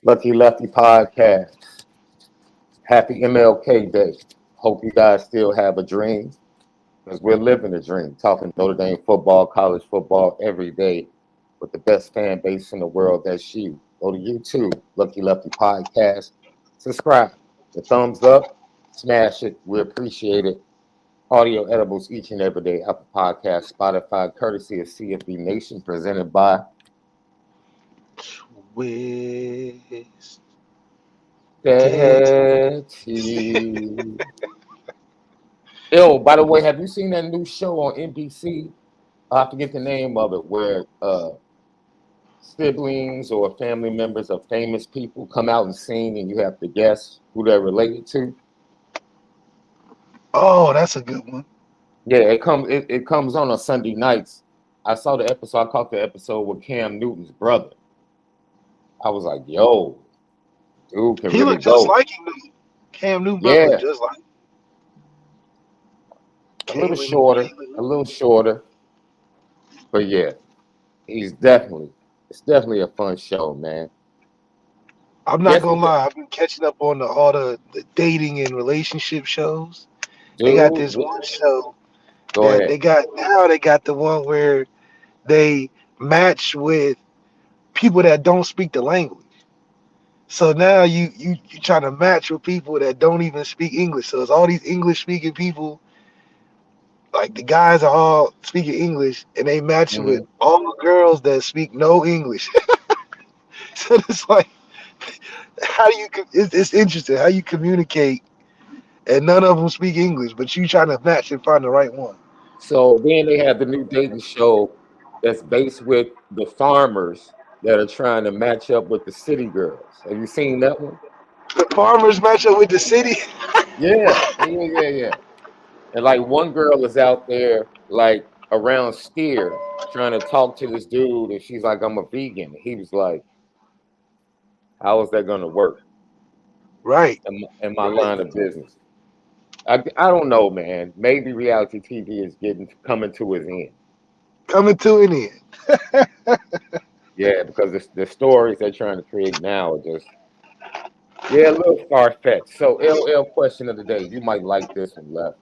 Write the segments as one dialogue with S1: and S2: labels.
S1: Lucky Lefty podcast. Happy MLK Day. Hope you guys still have a dream because we're living a dream. Talking Notre Dame football, college football every day with the best fan base in the world. That's you. Go to YouTube, Lucky Lefty podcast. Subscribe. The thumbs up, smash it. We appreciate it. Audio edibles each and every day. Apple Podcast, Spotify, courtesy of CFB Nation, presented by
S2: Twist.
S1: Betty. Yo, by the way, have you seen that new show on NBC? I forget the name of it, where siblings or family members of famous people come out and sing, and you have to guess who they're related to.
S2: Oh, that's a good one.
S1: Yeah, it comes on Sunday nights. I saw the episode. I caught the episode with Cam Newton's brother. I was like, yo, dude can
S2: He
S1: really
S2: looked just
S1: go.
S2: like him. Cam Newton
S1: Yeah.
S2: looked just like
S1: A little shorter. But yeah, it's definitely a fun show, man.
S2: I'm not
S1: Yes,
S2: gonna lie, I've been catching up on all the dating and relationship shows.
S1: dude,
S2: They got this one show
S1: go
S2: that
S1: ahead.
S2: they got the one where they match with people that don't speak the language. So now you trying to match with people that don't even speak English. So it's all these English speaking people. Like the guys are all speaking English, and they match with
S1: Mhm.
S2: all the girls that speak no English. So it's like, how do you? It's interesting how you communicate, and none of them speak English, but you trying to match and find the right one.
S1: So then they have the new dating show that's based with the farmers that are trying to match up with the city girls. Have you seen that one?
S2: The farmers match up with the city.
S1: Yeah. And like one girl is out there like around Steer trying to talk to this dude, and she's like, "I'm a vegan." And he was like, "How is that going to work
S2: Right.
S1: in my line of business?" I don't know, man. Maybe reality TV is coming to its end.
S2: Coming to an end.
S1: Yeah, because the stories they're trying to create now are just a little far fetched. So LL question of the day, you might like this one, Left.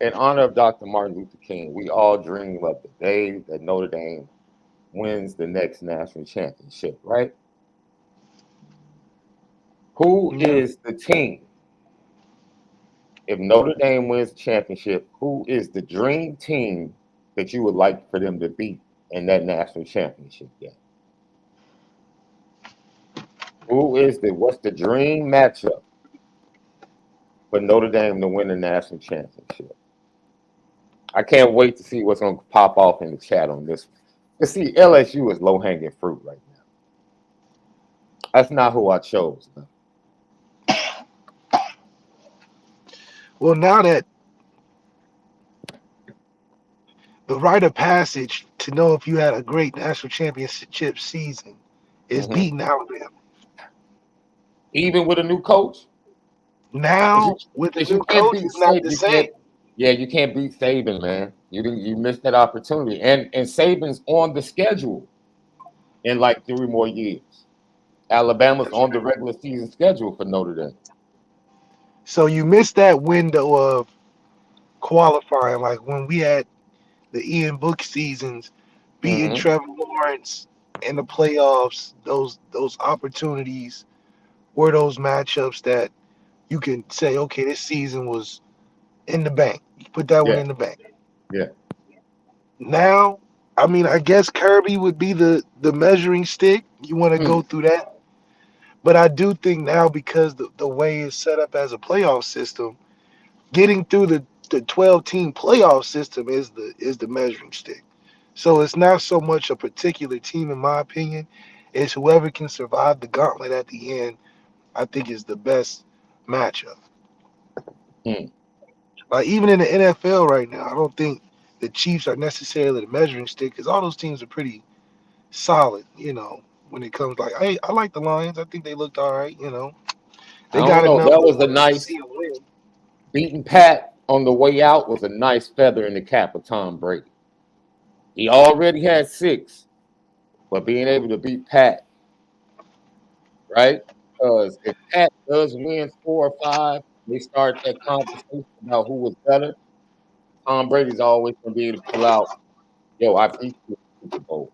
S1: In honor of Dr. Martin Luther King, we all dream of the day that Notre Dame wins the next national championship, right? Who
S2: Yeah.
S1: is the team? If Notre Dame wins the championship, who is the dream team that you would like for them to beat in that national championship game? What's the dream matchup for Notre Dame to win the national championship? I can't wait to see what's going to pop off in the chat on this one. You see, LSU is low-hanging fruit right now. That's not who I chose, though.
S2: Well, now that the rite of passage to know if you had a great national championship season is
S1: Mhm.
S2: beating Alabama.
S1: Even with a new coach?
S2: Now with the
S1: Because you
S2: new
S1: can't
S2: coach,
S1: beat
S2: it's not the same.
S1: you can't beat Saban, man. You missed that opportunity. And Saban's on the schedule in like 3 more years. Alabama's on the regular season schedule for Notre Dame.
S2: So you missed that window of qualifying, like when we had the Ian Book seasons, beating
S1: Mhm.
S2: Trevor Lawrence in the playoffs. Those opportunities were those matchups that you can say, okay, this season was in the bank. You put that one
S1: Yeah,
S2: in the bank.
S1: yeah.
S2: Now, I mean, I guess Kirby would be the measuring stick. You want to go
S1: Hmm.
S2: through that. But I do think now, because the way it's set up as a playoff system, getting through the 12 team playoff system is the measuring stick. So it's not so much a particular team, in my opinion. It's whoever can survive the gauntlet at the end, I think, is the best matchup.
S1: Hmm.
S2: Like even in the NFL right now, I don't think the Chiefs are necessarily the measuring stick, because all those teams are pretty solid, when it comes, like, hey, I like the Lions. I think they looked all right,
S1: I
S2: They
S1: don't
S2: got
S1: know.
S2: enough
S1: That was a
S2: to see
S1: nice
S2: them win.
S1: beating Pat on the way out was a nice feather in the cap of Tom Brady. He already had 6. but being able to beat Pat, right? Because if Pat does win 4 or 5, they start that conversation about who was better. Tom Brady's always going to be able to pull out, yo, I beat you in the Super Bowl.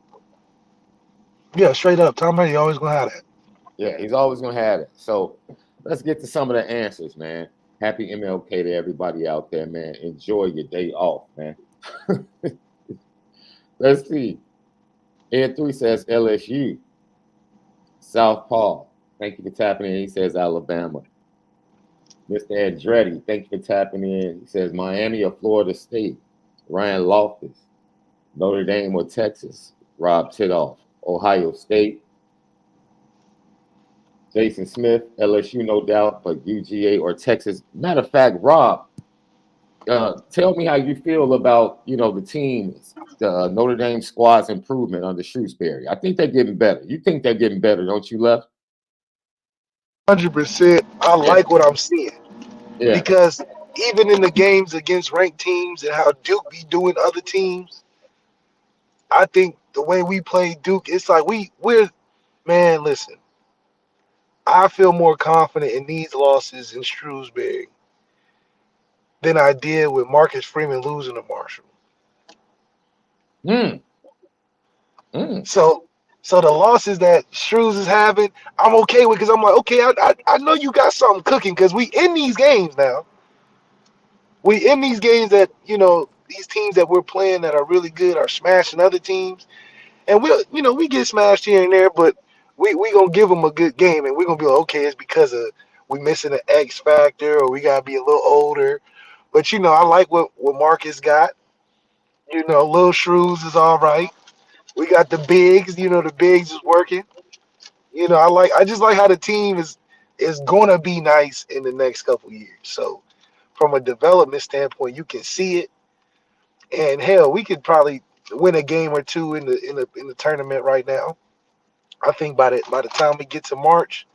S2: Yeah, straight up. Tom Brady always gonna have that.
S1: Yeah, he's always going to have it. So let's get to some of the answers, man. Happy MLK to everybody out there, man. Enjoy your day off, man. Let's see. Ed 3 says LSU. Southpaw. Thank you for tapping in. He says Alabama. Mr. Andretti, thank you for tapping in. He says Miami or Florida State. Ryan Loftus. Notre Dame or Texas. Rob Tidoff. Ohio State. Jason Smith, LSU, no doubt, but UGA or Texas. Matter of fact, Rob, tell me how you feel about, the teams, the Notre Dame squad's improvement under Shrewsbury. I think they're getting better. You think they're getting better, don't you, Left?
S2: 100%. I
S1: Yeah,
S2: like what I'm seeing
S1: yeah.
S2: because even in the games against ranked teams and how Duke be doing other teams, I think the way we play Duke, it's like we're man. Listen, I feel more confident in these losses in Shrewsbury than I did with Marcus Freeman losing to Marshall.
S1: Mm, mm.
S2: So the losses that Shrews is having, I'm okay with because I'm like, okay, I know you got something cooking because we in these games now. We in these games that these teams that we're playing that are really good are smashing other teams, and we get smashed here and there, but we gonna give them a good game, and we're gonna be like, okay, it's because of we missing an X factor or we gotta be a little older, but I like what Marcus got. Little Shrews is all right. We got the bigs. The bigs is working. I just like how the team is gonna be nice in the next couple years. So from a development standpoint, you can see it. And hell, we could probably win a game or two in the tournament right now. I think by the time we get to March,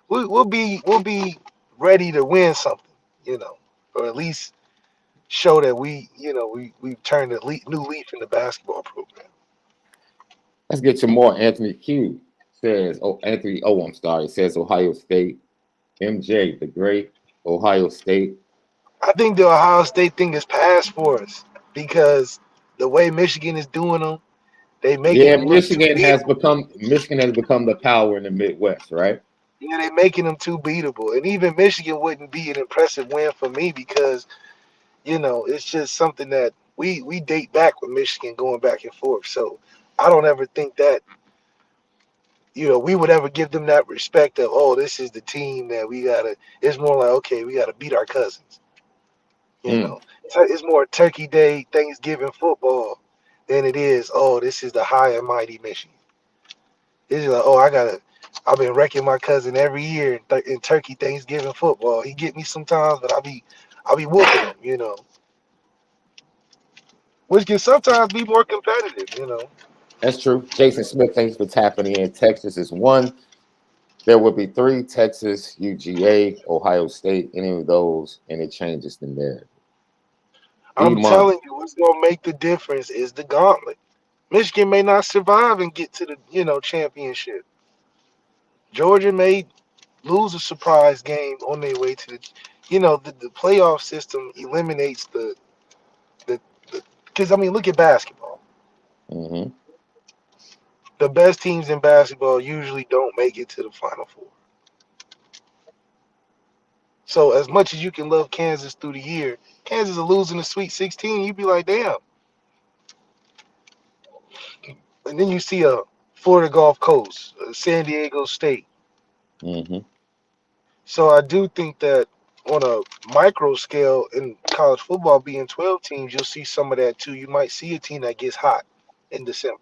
S2: we'll be ready to win something, or at least show that we've turned a new leaf in the basketball program.
S1: Let's get to more. Anthony Q says, I'm sorry, says Ohio State. MJ, the great Ohio State.
S2: I think the Ohio State thing is past for us because the way Michigan is doing them, they making
S1: Yeah,
S2: them look too beatable.
S1: Michigan has become the power in the Midwest, right?
S2: They making them too beatable, and even Michigan wouldn't be an impressive win for me because it's just something that we date back with Michigan going back and forth. So I don't ever think that we would ever give them that respect of, oh, this is the team that we gotta. It's more like, okay, we gotta beat our cousins.
S1: Mm.
S2: It's more Turkey Day, Thanksgiving football than it is, oh, this is the high and mighty Michigan. It's like, oh, I've been wrecking my cousin every year in Turkey Thanksgiving football. He get me sometimes, but I'll be whooping him, which can sometimes be more competitive.
S1: That's true. Jason Smith, thanks for tapping in. Texas is 1. There will be 3: Texas, UGA, Ohio State, any of those, and it changes the narrative.
S2: I'm
S1: D-Money.
S2: telling you, what's gonna make the difference is the gauntlet. Michigan may not survive and get to the championship. Georgia may lose a surprise game on their way to the playoff system eliminates the because look at basketball.
S1: Mm-hmm.
S2: The best teams in basketball usually don't make it to the Final Four. So as much as you can love Kansas through the year, Kansas is losing the Sweet 16. You'd be like, damn. And then you see a Florida Gulf Coast, San Diego State.
S1: Mm-hmm.
S2: So I do think that on a micro scale in college football being 12 teams, you'll see some of that too. You might see a team that gets hot in December.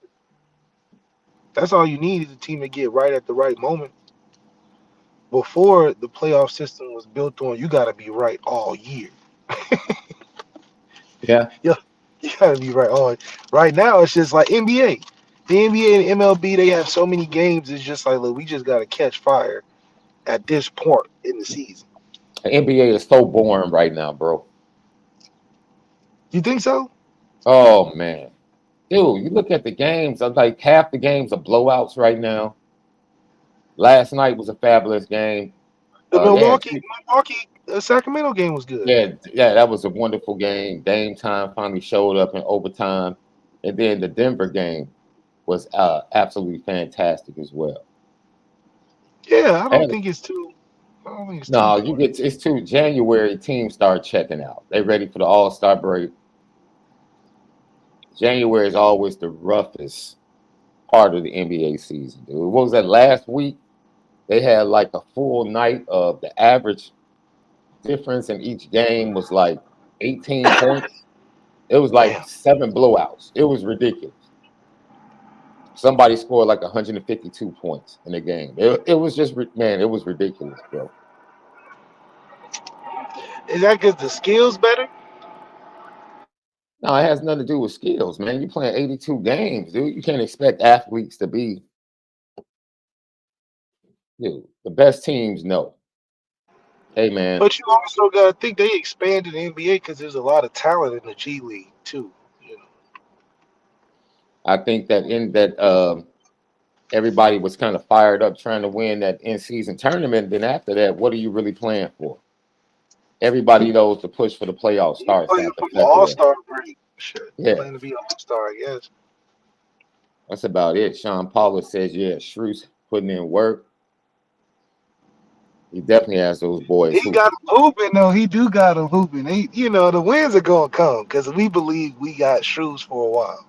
S2: That's all you need is a team to get right at the right moment. Before the playoff system was built on, you got to be right all year.
S1: Yeah.
S2: Yeah, you got to be right all. Right now, it's just like NBA. The NBA and MLB, they have so many games. It's just like, look, we just got to catch fire at this point in the season.
S1: The NBA is so boring right now, bro.
S2: You think so?
S1: Oh, man. Dude, you look at the games, like half the games are blowouts right now. Last night was a fabulous game.
S2: The
S1: They had
S2: Milwaukee Sacramento game was good.
S1: yeah, that was a wonderful game. Dame time finally showed up in overtime. And then the Denver game was absolutely fantastic as well.
S2: Yeah, I don't
S1: And
S2: think it's too. I don't think it's too
S1: no,
S2: boring.
S1: it's too January, teams start checking out. They ready for the All-Star break. January is always the roughest part of the NBA season, dude. What was that last week? They had like a full night of the average difference in each game was like 18 points. It was like
S2: Damn.
S1: 7 blowouts. It was ridiculous. Somebody scored like 152 points in a game. It was just, man, it was ridiculous, bro.
S2: Is that because the skills better?
S1: No, it has nothing to do with skills, man. You're playing 82 games, dude. You can't expect athletes to be, dude. The best teams know. Hey, man,
S2: But you also got to think they expanded the NBA because there's a lot of talent in the G League too. You know,
S1: I think that in that everybody was kind of fired up trying to win that in-season tournament. Then after that, what are you really playing for? Everybody knows the push for the playoffs
S2: you
S1: starts
S2: playing
S1: after
S2: for the All
S1: February.
S2: Star break. Shit,
S1: Yeah,
S2: playing to be All Star, I guess.
S1: that's about it. Sean Paula says, yeah, Shrews putting in work. He definitely has those boys
S2: He
S1: hooping.
S2: got him hooping though. He do got him hooping. He, you know, the wins are gonna come because we believe we got shoes for a while.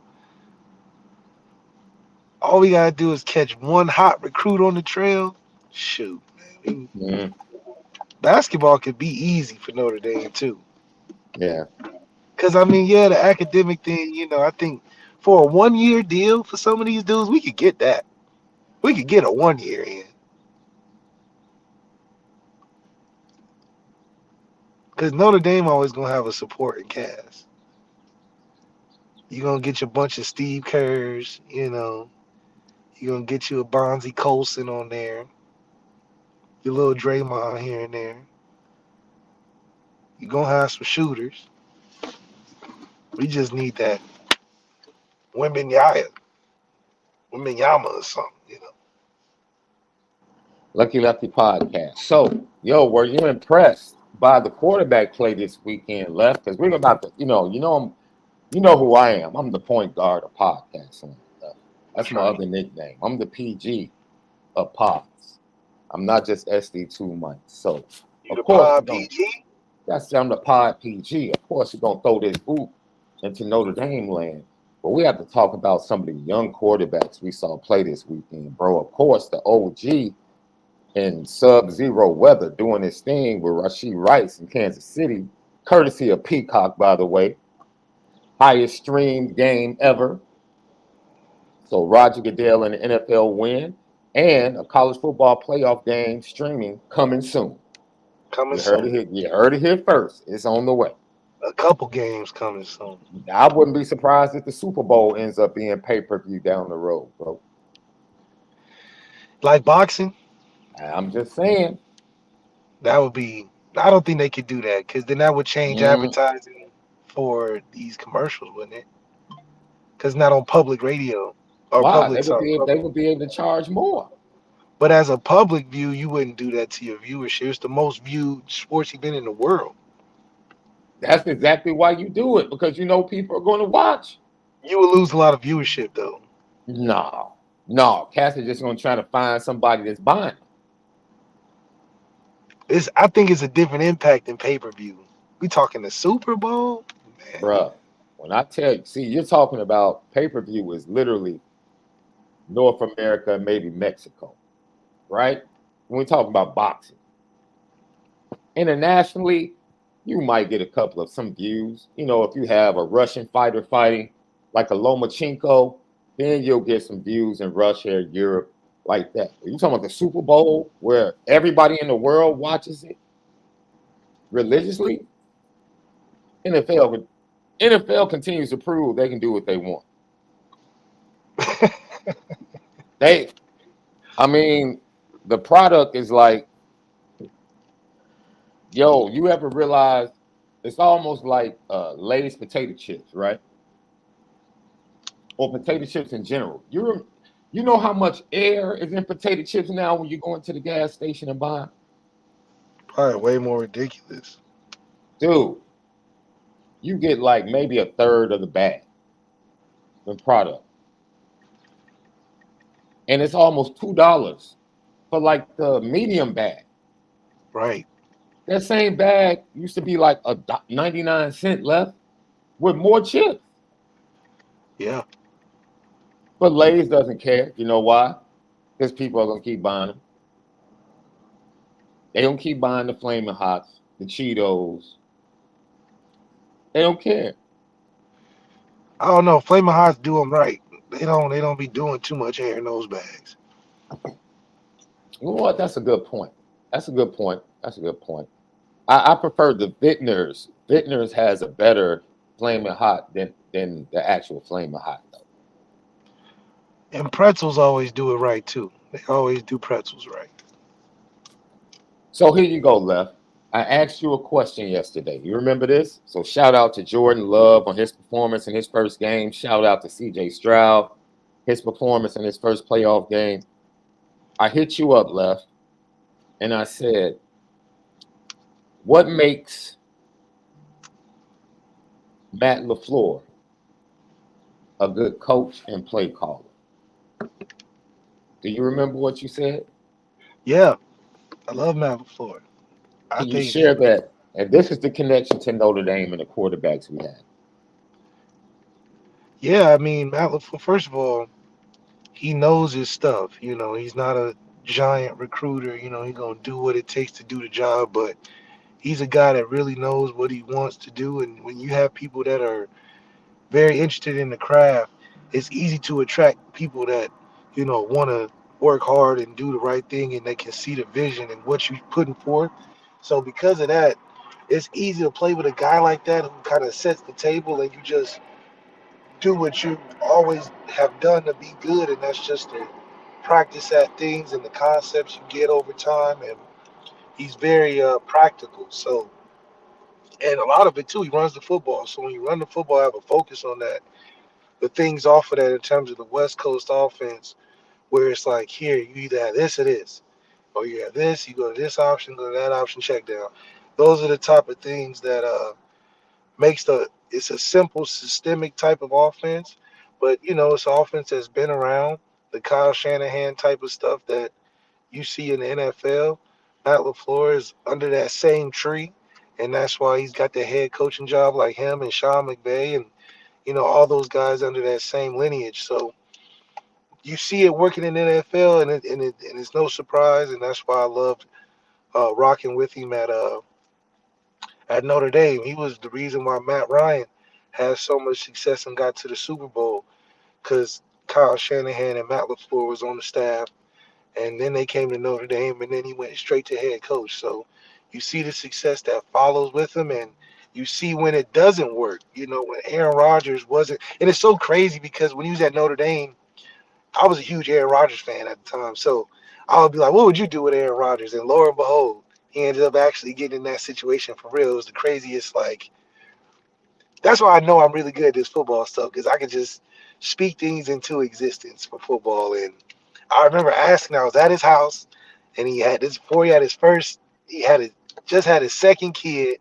S2: All we gotta do is catch one hot recruit on the trail. Shoot, man.
S1: Mhm.
S2: Basketball could be easy for Notre Dame too.
S1: Yeah,
S2: Cause I mean, yeah, the academic thing, you know, I think for a 1 year deal for some of these dudes, we could get that. We could get a 1 year in. Cause Notre Dame always gonna have a supporting cast. You're gonna get your bunch of Steve Kerrs, you know, you're gonna get you a Bonzi Colson on there, your little Draymond here and there. You're gonna have some shooters. We just need that Wimbenyama or something, you know.
S1: Lucky Lefty podcast. So, yo, were you impressed by the quarterback play this weekend, Left? Because we're about to, you know who I am. I'm the point guard of podcasting. That's
S2: That's
S1: my
S2: right.
S1: other nickname. I'm the PG of pods. I'm not just SD2 Mike. So,
S2: You
S1: of
S2: the
S1: course, we're
S2: pod
S1: going to,
S2: PG?
S1: I'm the pod PG. Of course, we're going to throw this boot into Notre Dame land. But we have to talk about some of the young quarterbacks we saw play this weekend, bro. Of course, the OG in sub-zero weather doing his thing with Rashee Rice in Kansas City, courtesy of Peacock, by the way. Highest streamed game ever. So Roger Goodell in the NFL win and a college football playoff game streaming coming soon.
S2: Coming
S1: You heard
S2: soon.
S1: it here. You heard it here first. It's on the way.
S2: A couple games coming soon.
S1: I wouldn't be surprised if the Super Bowl ends up being pay-per-view down the road, bro.
S2: Like boxing,
S1: I'm just saying.
S2: that would be. I don't think they could do that because then that would change
S1: Mm,
S2: advertising for these commercials, wouldn't it? Because not on public radio or
S1: why?
S2: public, sorry,
S1: They
S2: public.
S1: would be able to charge more.
S2: But as a public view, you wouldn't do that to your viewership. It's the most viewed sports event in the world.
S1: That's exactly why you do it, because you know people are going to watch.
S2: You would lose a lot of viewership though.
S1: No. Cass is just going to try to find somebody that's buying.
S2: I think it's a different impact than pay per view. We talking the Super Bowl, man.
S1: Bruh, when I tell you, see, you're talking about pay-per-view is literally North America and maybe Mexico, right? When we talk about boxing. Internationally, you might get a couple of some views. You know, if you have a Russian fighter fighting like a Lomachenko, then you'll get some views in Russia, Europe, like that. But you talking about the Super Bowl where everybody in the world watches it religiously? NFL continues to prove they can do what they want. I mean, the product is like, yo, you ever realize it's almost like Lay's potato chips, right? or potato chips in general. You know how much air is in potato chips now when you go into the gas station and buy 'em?
S2: Probably way more ridiculous.
S1: Dude, you get like maybe a third of the bag, the product. And it's almost $2 for like the medium bag.
S2: Right.
S1: That same bag used to be like 99 cents left with more chips.
S2: Yeah.
S1: But Lay's doesn't care. You know why? Because people are gonna keep buying them. They don't keep buying the Flaming Hots, the Cheetos. They don't care.
S2: I don't know. Flaming Hots do them right. They don't be doing too much air in those bags.
S1: You know what? That's a good point. That's a good point. That's a good point. I prefer the Vintners. Vintners has a better Flaming Hot than the actual Flaming Hot though.
S2: And pretzels always do it right too. They always do pretzels right.
S1: So here you go, Left. I asked you a question yesterday. You remember this? So shout out to Jordan Love on his performance in his first game. Shout out to CJ Stroud, his performance in his first playoff game. I hit you up, Left, and I said, what makes Matt LaFleur a good coach and play caller? Do you remember what you said?
S2: Yeah. I love Matt LaFleur.
S1: Can you share that? And this is the connection to Notre Dame and the quarterbacks we had.
S2: Yeah, I mean, Matt LaFleur, first of all, he knows his stuff. You know, he's not a giant recruiter. You know, he's going to do what it takes to do the job, but he's a guy that really knows what he wants to do. And when you have people that are very interested in the craft, it's easy to attract people that, you know, want to work hard and do the right thing, and they can see the vision and what you're putting forth. So because of that, it's easy to play with a guy like that who kind of sets the table, and you just do what you always have done to be good, and that's just to practice at things and the concepts you get over time. And he's very practical. So, and a lot of it too, he runs the football. So when you run the football, have a focus on that. The things off of that in terms of the West Coast offense, where it's like, here, you either have this or this, or you have this, you go to this option, go to that option, check down. Those are the type of things that it's a simple systemic type of offense, but you know, it's an offense that's been around, the Kyle Shanahan type of stuff that you see in the NFL. Matt LaFleur is under that same tree, and that's why he's got the head coaching job like him and Sean McVay and, you know, all those guys under that same lineage. So you see it working in the NFL, and it's no surprise, and that's why I loved rocking with him at Notre Dame. He was the reason why Matt Ryan had so much success and got to the Super Bowl, because Kyle Shanahan and Matt LaFleur was on the staff, and then they came to Notre Dame, and then he went straight to head coach. So you see the success that follows with him, and you see when it doesn't work. You know, when Aaron Rodgers wasn't, and it's so crazy because when he was at Notre Dame, I was a huge Aaron Rodgers fan at the time. So I would be like, what would you do with Aaron Rodgers? And lo and behold, he ended up actually getting in that situation for real. It was the craziest, like, that's why I know I'm really good at this football stuff, because I can just speak things into existence for football. And I remember asking, I was at his house, and he had this before he had his first, just had his second kid.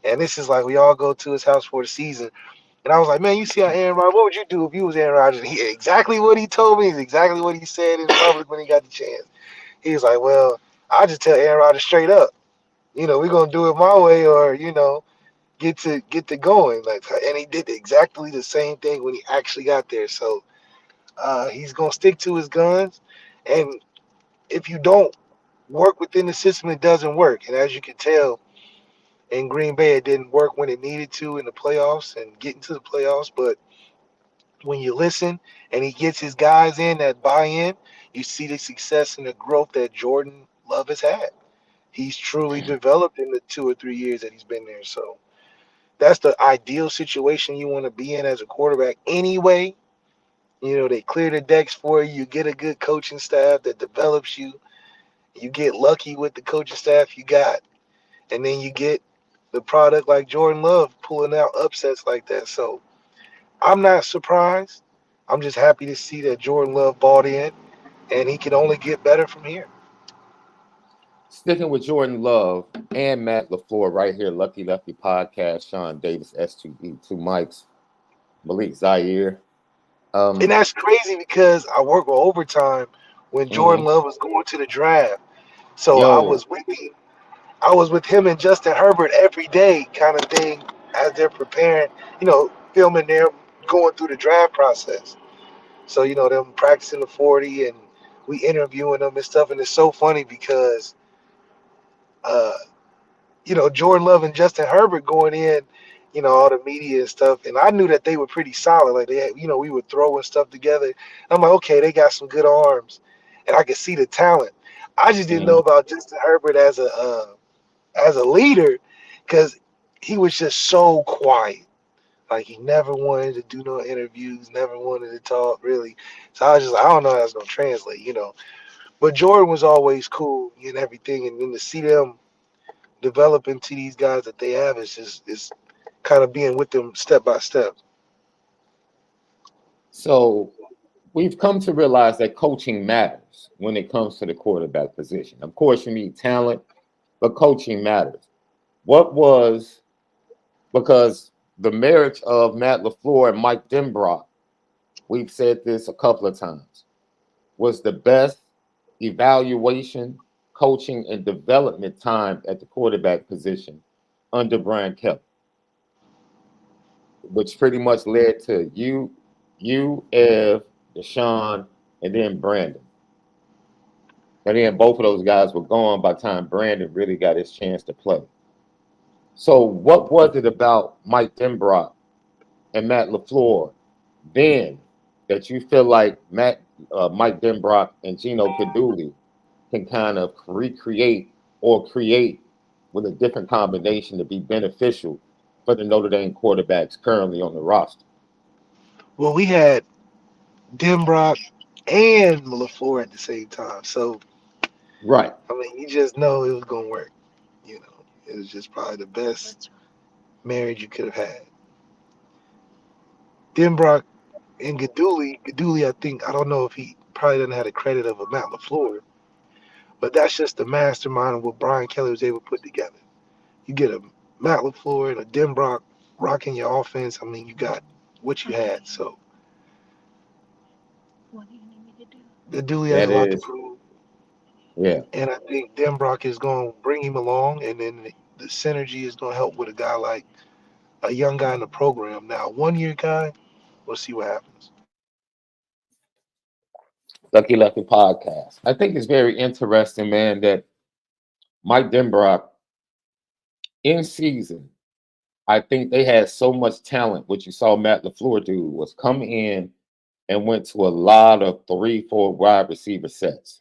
S2: And this is like, we all go to his house for the season. And I was like, man, you see how Aaron Rodgers, what would you do if you was Aaron Rodgers? And exactly what he told me is exactly what he said in public when he got the chance. He was like, well, I just tell Aaron Rodgers straight up, you know, we're going to do it my way, or, you know, get to going. Like, and he did exactly the same thing when he actually got there. So he's going to stick to his guns. And if you don't work within the system, it doesn't work. And as you can tell, in Green Bay, it didn't work when it needed to in the playoffs and getting to the playoffs. But when you listen and he gets his guys in that buy in, you see the success and the growth that Jordan Love has had. He's truly developed in the 2 or 3 years that he's been there. So that's the ideal situation you want to be in as a quarterback anyway. You know, they clear the decks for you. You get a good coaching staff that develops you. You get lucky with the coaching staff you got. And then you get the product like Jordan Love pulling out upsets like that. So I'm not surprised. I'm just happy to see that Jordan Love bought in, and he can only get better from here.
S1: Sticking with Jordan Love and Matt LaFleur right here, Lucky Lefty Podcast, Sean Davis, S2B, two mics, Malik Zaire.
S2: And that's crazy because I work with overtime when Jordan
S1: Mhm.
S2: Love was going to the draft. So I
S1: Yo,
S2: was with him. I was with him and Justin Herbert every day, kind of thing, as they're preparing, filming them going through the draft process. So, them practicing the 40 and we interviewing them and stuff. And it's so funny because, uh, Jordan Love and Justin Herbert going in, all the media and stuff. And I knew that they were pretty solid. Like they had, we were throwing stuff together. I'm like, okay, they got some good arms. And I could see the talent. I just didn't know
S1: mhm.
S2: about Justin Herbert as a leader because he was just so quiet. Like he never wanted to do no interviews, never wanted to talk really. So I was just like, I don't know how that's gonna translate. But Jordan was always cool and everything, and then to see them develop into these guys that they have is just it's kind of being with them step by step.
S1: So we've come to realize that coaching matters when it comes to the quarterback position. Of course, you need talent, but coaching matters. What was because the marriage of Matt LaFleur and Mike Denbrock, we've said this a couple of times, was the best evaluation, coaching, and development time at the quarterback position under Brian Kelly, which pretty much led to Ev, Deshaun, and then Brandon. And then both of those guys were gone by the time Brandon really got his chance to play. So what was it about Mike Denbrock and Matt LaFleur then that you feel like Mike Denbrock and Gino Peduli can kind of recreate or create with a different combination to be beneficial for the Notre Dame quarterbacks currently on the roster?
S2: Well, we had Denbrock and LaFleur at the same time, so
S1: Right.
S2: I mean, you just know it was gonna work. It was just probably the best marriage you could have had. Denbrock and Gaduli, I think I don't know if he probably doesn't have the credit of a Matt LaFleur, but that's just the mastermind of what Brian Kelly was able to put together. You get a Matt LaFleur and a Denbrock rocking your offense. I mean, you got what you had. So Gaduli has
S1: That
S2: a lot to
S1: is,
S2: prove,
S1: yeah.
S2: and I think Denbrock is going to bring him along, and then the synergy is going to help with a guy like a young guy in the program. Now, 1 year guy, we'll see what happens.
S1: Lucky Lucky Podcast. I think it's very interesting, man, that Mike Denbrock in season, I think they had so much talent. What you saw Matt LaFleur do was come in and went to a lot of 3, 4 wide receiver sets.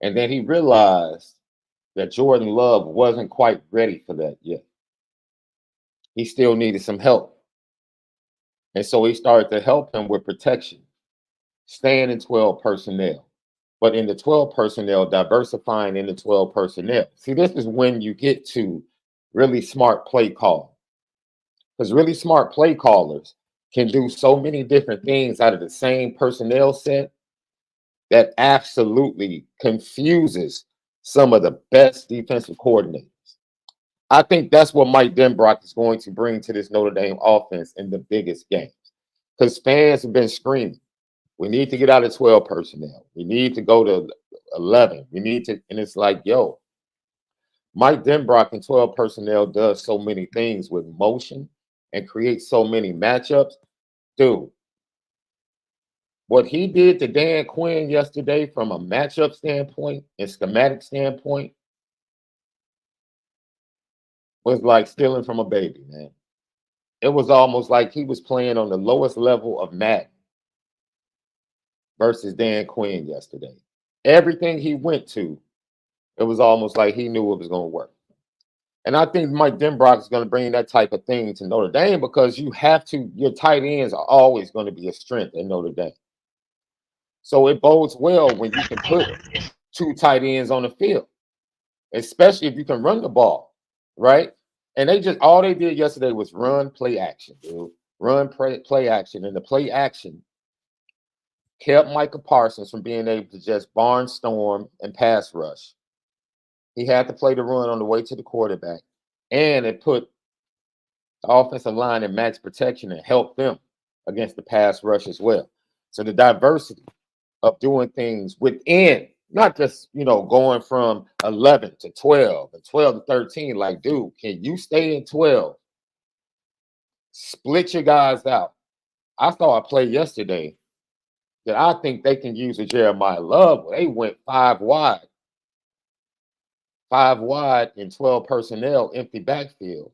S1: And then he realized that Jordan Love wasn't quite ready for that yet. He still needed some help. And so he started to help him with protection, staying in 12 personnel. But in the 12 personnel, diversifying in the 12 personnel. See, this is when you get to really smart play call. Because really smart play callers can do so many different things out of the same personnel set that absolutely confuses some of the best defensive coordinators. I think that's what Mike Denbrock is going to bring to this Notre Dame offense in the biggest games. Because fans have been screaming, we need to get out of 12 personnel. We need to go to 11. We need to, and it's like, yo, Mike Denbrock in 12 personnel does so many things with motion and creates so many matchups. Dude, what he did to Dan Quinn yesterday from a matchup standpoint and schematic standpoint was like stealing from a baby, man. It was almost like he was playing on the lowest level of Madden versus Dan Quinn yesterday. Everything he went to, it was almost like he knew it was going to work. And I think Mike Denbrock is going to bring that type of thing to Notre Dame because you have to, your tight ends are always going to be a strength in Notre Dame. So it bodes well when you can put 2 tight ends on the field, especially if you can run the ball, right? And they just, all they did yesterday was run, play action, dude. run play action, and the play action kept Micah Parsons from being able to just barnstorm and pass rush. He had to play the run on the way to the quarterback, and it put the offensive line in max protection and helped them against the pass rush as well. So the diversity of doing things within, not just, going from 11 to 12 and 12 to 13. Like, dude, can you stay in 12? Split your guys out. I saw a play yesterday that I think they can use a Jeremiah Love. They went 5 wide in 12 personnel, empty backfield.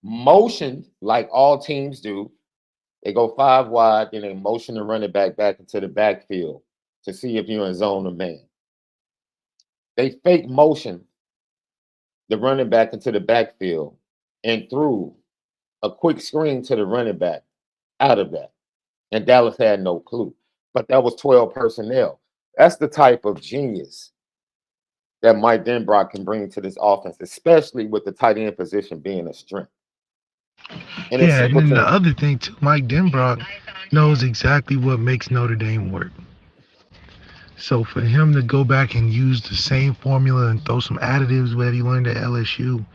S1: Motion, like all teams do. They go 5 wide, then they motion the running back into the backfield to see if you're in zone or man. They fake motion the running back into the backfield and threw a quick screen to the running back out of that. And Dallas had no clue. But that was 12 personnel. That's the type of genius that Mike Denbrock can bring to this offense, especially with the tight end position being a strength. And
S2: Yeah, and then the other thing too, Mike Denbrock knows exactly what makes Notre Dame work. So for him to go back and use the same formula and throw some additives that he learned at LSU,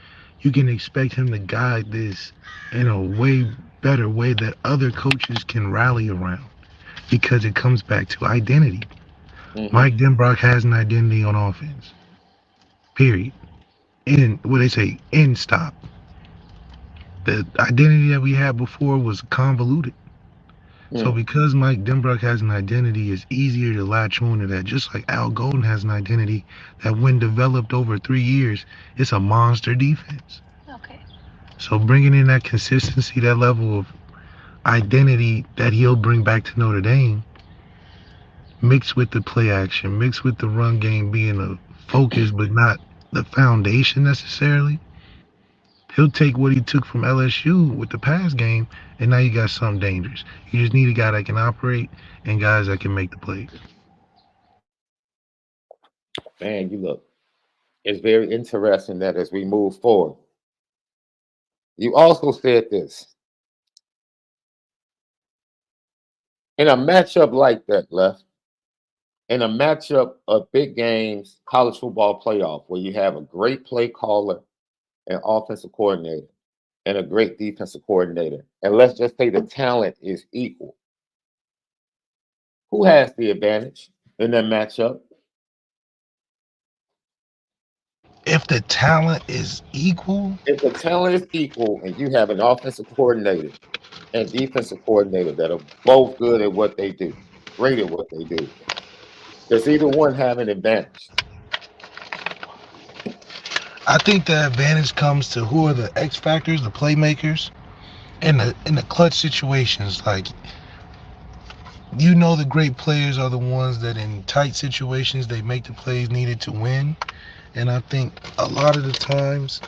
S2: you can expect him to guide this in a way better way that other coaches can rally around, because it comes back to identity. Mike Denbrock has an identity on offense. Period. In what they say, end stop. The identity that we had before was convoluted. So because Mike Denbrock has an identity, it's easier to latch on to that. Just like Al Golden has an identity that when developed over 3 years, it's a monster defense.
S3: Okay.
S2: So bringing in that consistency, that level of identity that he'll bring back to Notre Dame, mixed with the play action, mixed with the run game being a focus but not the foundation necessarily, he'll take what he took from LSU with the pass game, and now you got something dangerous. You just need a guy that can operate and guys that can make the plays.
S1: Man, you look, it's very interesting that as we move forward, you also said this. In a matchup like that, Left, in a matchup of big games, college football playoff, where you have a great play caller and offensive coordinator and a great defensive coordinator, and let's just say the talent is equal, who has the advantage in that matchup?
S2: If the talent is equal,
S1: If the talent is equal and you have an offensive coordinator and defensive coordinator that are both good at what they do, great at what they do, does either one have an advantage?
S2: I think the advantage comes to who are the X factors, the playmakers, in the clutch situations. Like, the great players are the ones that in tight situations they make the plays needed to win. And I think a lot of the times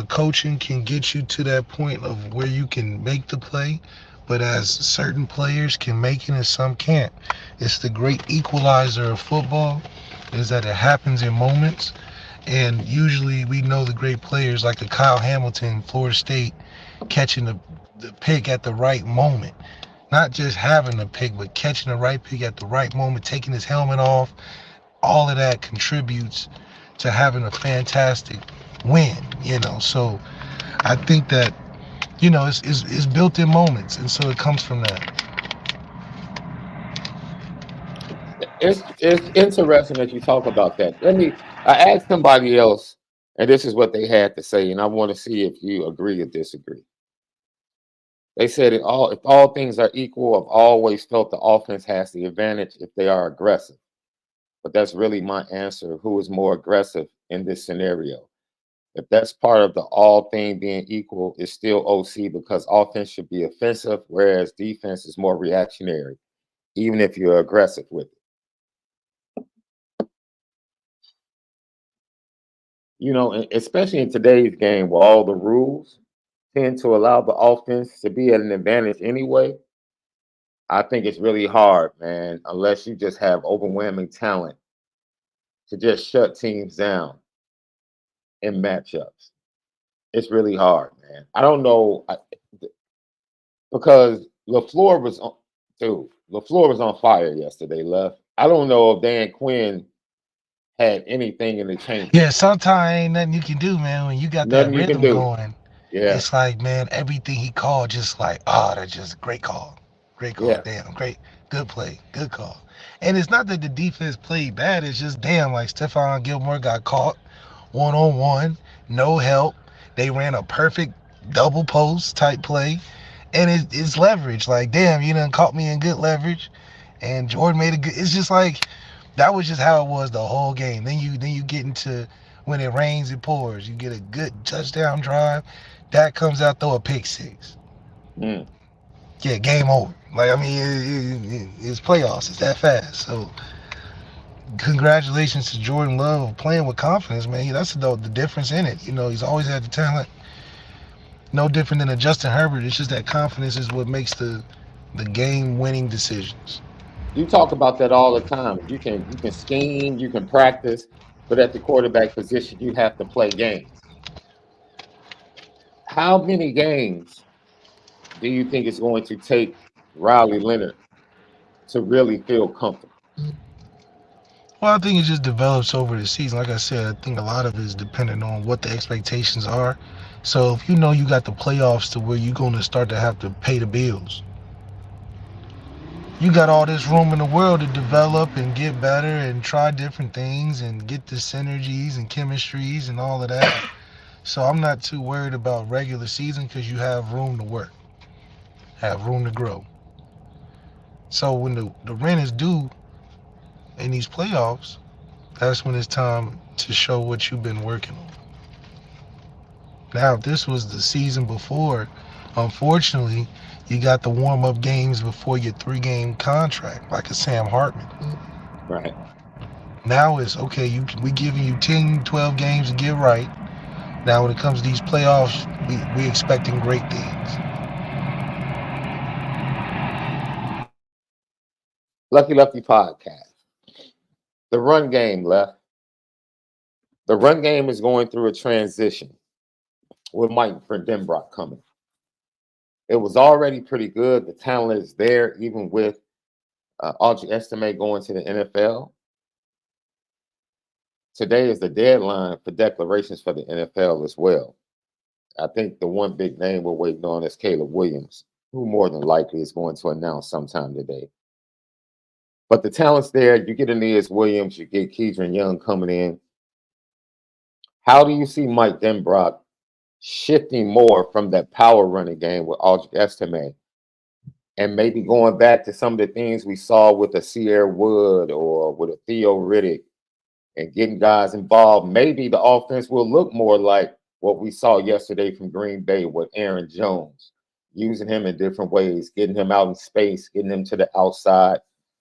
S2: coaching can get you to that point of where you can make the play, but as certain players can make it and some can't. It's the great equalizer of football, is that it happens in moments. And usually we know the great players like the Kyle Hamilton, Florida State, catching the pick at the right moment. Not just having the pick, but catching the right pick at the right moment, taking his helmet off. All of that contributes to having a fantastic win, So I think that, it's built in moments, and so it comes from that.
S1: It's interesting that you talk about that. I asked somebody else, and this is what they had to say, and I want to see if you agree or disagree. They said if all things are equal, I've always felt the offense has the advantage if they are aggressive. But that's really my answer. Who is more aggressive in this scenario? If that's part of the all thing being equal, it's still OC, because offense should be offensive, whereas defense is more reactionary, even if you're aggressive with it. Especially in today's game where all the rules tend to allow the offense to be at an advantage anyway, I think it's really hard, man, unless you just have overwhelming talent to just shut teams down in matchups. It's really hard, man. I don't know. because LaFleur was on, dude. LaFleur was on fire yesterday. Left. I don't know if Dan Quinn had anything in the chamber.
S2: Yeah, sometimes ain't nothing you can do, man. When you got that
S1: Nothing you can
S2: rhythm
S1: do.
S2: going,
S1: Yeah,
S2: it's like, man, everything he called, just like, oh, that's just a great call. Great call.
S1: yeah.
S2: Damn, great. Good play. Good call. And it's not that the defense played bad. It's just, damn, like Stephon Gilmore got caught one-on-one, no help. They ran a perfect double post type play. And it's leverage. Like, damn, you done caught me in good leverage. And Jordan made a good. It's just like, that was just how it was the whole game. Then you get into when it rains, it pours. You get a good touchdown drive. That comes out, throw a pick six.
S1: Mm.
S2: Yeah, game over. Like, I mean, it's playoffs. It's that fast. So, congratulations to Jordan Love playing with confidence, man. That's the difference in it. You know, he's always had the talent. No different than a Justin Herbert. It's just that confidence is what makes the game-winning decisions.
S1: You talk about that all the time. You can scheme, you can practice, but at the quarterback position, you have to play games. How many games do you think it's going to take Riley Leonard to really feel comfortable?
S2: Well, I think it just develops over the season. Like I said, I think a lot of it is dependent on what the expectations are. So if you know you got the playoffs to where you're going to start to have to pay the bills, you got all this room in the world to develop and get better and try different things and get the synergies and chemistries and all of that. So I'm not too worried about regular season because you have room to work, have room to grow. So when the rent is due in these playoffs, that's when it's time to show what you've been working on. Now, if this was the season before, unfortunately, you got the warm-up games before your 3-game contract, like a Sam Hartman.
S1: Right.
S2: Now it's, okay, we giving you 10, 12 games to get right. Now, when it comes to these playoffs, we expecting great things.
S1: Lucky Lefty podcast. The run game, Left. The run game is going through a transition with Mike for Denbrock coming. It was already pretty good. The talent is there, even with Audrey Estime going to the NFL. Today is the deadline for declarations for the NFL as well. I think the one big name we're waiting on is Caleb Williams, who more than likely is going to announce sometime today. But the talent's there. You get Aeneas Williams, you get Keidron Young coming in. How do you see Mike Denbrock shifting more from that power running game with Audrey Estime and maybe going back to some of the things we saw with a Sierra Wood or with a Theo Riddick and getting guys involved? Maybe the offense will look more like what we saw yesterday from Green Bay with Aaron Jones, using him in different ways, getting him out in space, getting him to the outside.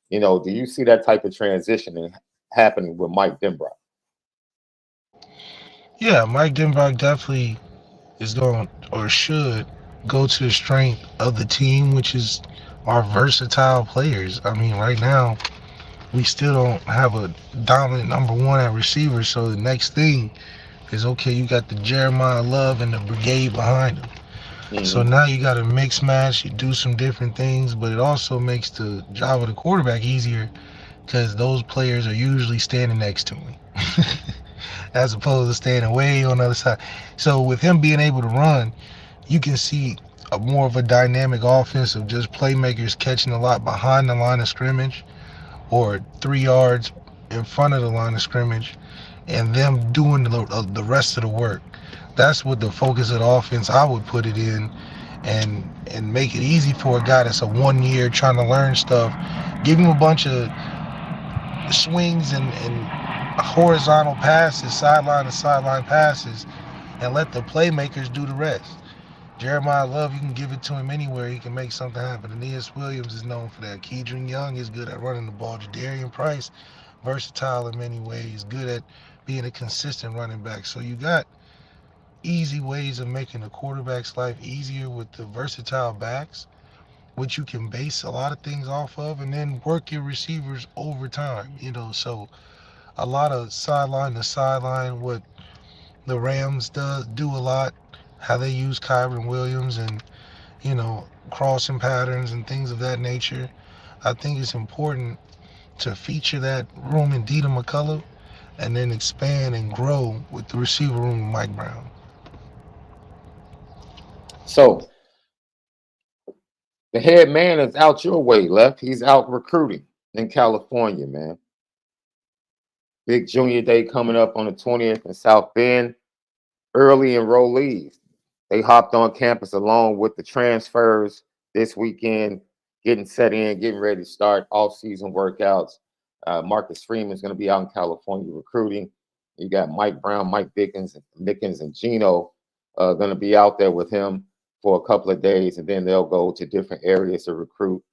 S1: You know, do you see that type of transition happening with Mike Denbrock?
S2: Yeah, Mike Denbrock definitely is going, or should go to the strength of the team, which is our versatile players. I mean, right now, we still don't have a dominant number one at receiver. So the next thing is, okay, you got the Jeremiah Love and the brigade behind him.
S1: Mm-hmm.
S2: So now you got to mix match, you do some different things, but it also makes the job of the quarterback easier because those players are usually standing next to him as opposed to standing way on the other side. So with him being able to run, you can see a more of a dynamic offense of just playmakers catching a lot behind the line of scrimmage or 3 yards in front of the line of scrimmage and them doing the rest of the work. That's what the focus of the offense I would put it in, and make it easy for a guy that's a 1 year trying to learn stuff. Give him a bunch of swings and horizontal passes, sideline to sideline passes, and let the playmakers do the rest. Jeremiah Love, you can give it to him anywhere. He can make something happen. Aeneas Williams is known for that. Keidron Young is good at running the ball. Jadarian Price, versatile in many ways, good at being a consistent running back. So you got easy ways of making the quarterback's life easier with the versatile backs, which you can base a lot of things off of, and then work your receivers over time. You know, so a lot of sideline to sideline, what the Rams do a lot, how they use Kyron Williams, and crossing patterns and things of that nature. I think it's important to feature that room in Dita McCullough and then expand and grow with the receiver room with Mike Brown.
S1: So the head man is out your way, Left. He's out recruiting in California, man. Big Junior Day coming up on the 20th in South Bend. Early enrollees, they hopped on campus along with the transfers this weekend, getting set in, getting ready to start off-season workouts. Marcus Freeman is going to be out in California recruiting. You got Mike Brown, Mike Dickens, and Gino going to be out there with him for a couple of days, and then they'll go to different areas to recruit.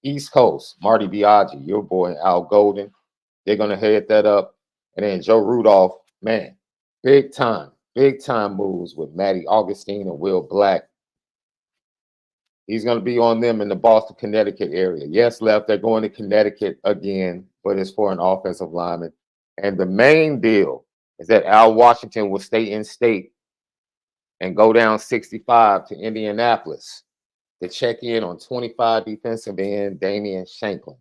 S1: East Coast, Marty Biaggi, your boy, and Al Golden, they're going to head that up. And then Joe Rudolph, man, big time moves with Matty Augustine and Will Black. He's going to be on them in the Boston, Connecticut area. Yes, Left, they're going to Connecticut again, but it's for an offensive lineman. And the main deal is that Al Washington will stay in state and go down 65 to Indianapolis to check in on 25 defensive end Damian Shanklin,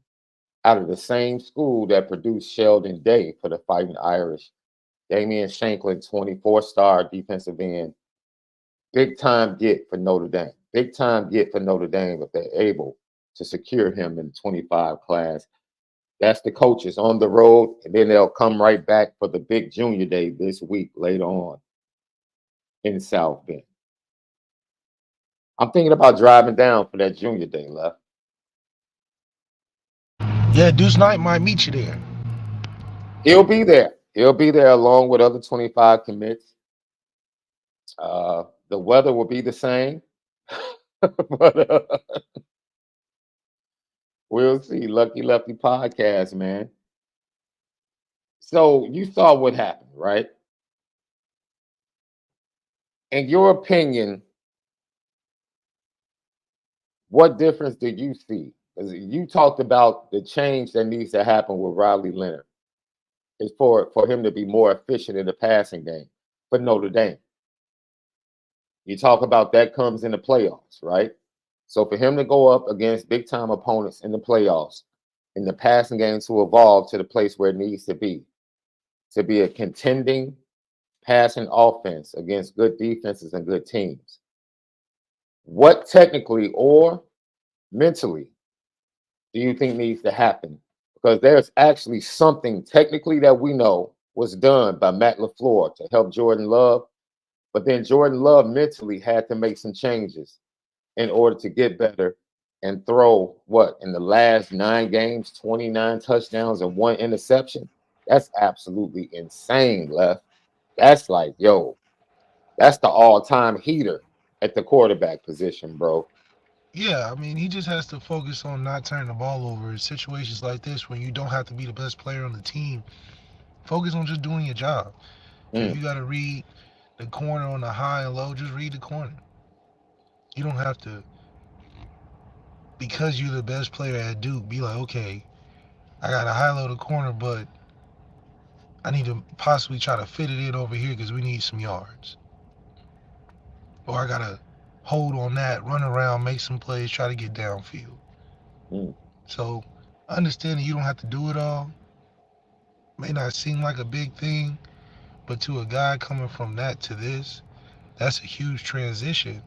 S1: out of the same school that produced Sheldon Day for the Fighting Irish. Damian Shanklin, 24-star defensive end. Big time get for Notre Dame. Big time get for Notre Dame if they're able to secure him in the 25 class. That's the coaches on the road, and then they'll come right back for the big Junior Day this week later on in South Bend. I'm thinking about driving down for that Junior Day, Left.
S2: Yeah, Deuce Knight might meet you there.
S1: He'll be there. He'll be there along with other 25 commits. The weather will be the same. But we'll see. Lucky Lefty podcast, man. So you saw what happened, right? In your opinion, what difference did you see? Because you talked about the change that needs to happen with Riley Leonard. Is for him to be more efficient in the passing game for Notre Dame. You talk about that comes in the playoffs, right? So for him to go up against big-time opponents in the playoffs, in the passing game to evolve to the place where it needs to be a contending passing offense against good defenses and good teams. What technically or mentally do you think needs to happen? Because there's actually something technically that we know was done by Matt LaFleur to help Jordan Love, but then Jordan Love mentally had to make some changes in order to get better and throw, what, in the last 9 games, 29 touchdowns and 1 interception? That's absolutely insane, Left. That's like, yo, that's the all-time heater at the quarterback position, bro.
S2: Yeah, I mean, he just has to focus on not turning the ball over in situations like this when you don't have to be the best player on the team. Focus on just doing your job. If you got to read the corner on the high and low, just read the corner. You don't have to, because you're the best player at Duke, be like, okay, I got to high-low the corner, but I need to possibly try to fit it in over here because we need some yards. Or I got to hold on that, run around, make some plays, try to get downfield. So understanding you don't have to do it all may not seem like a big thing, but to a guy coming from that to this, that's a huge transition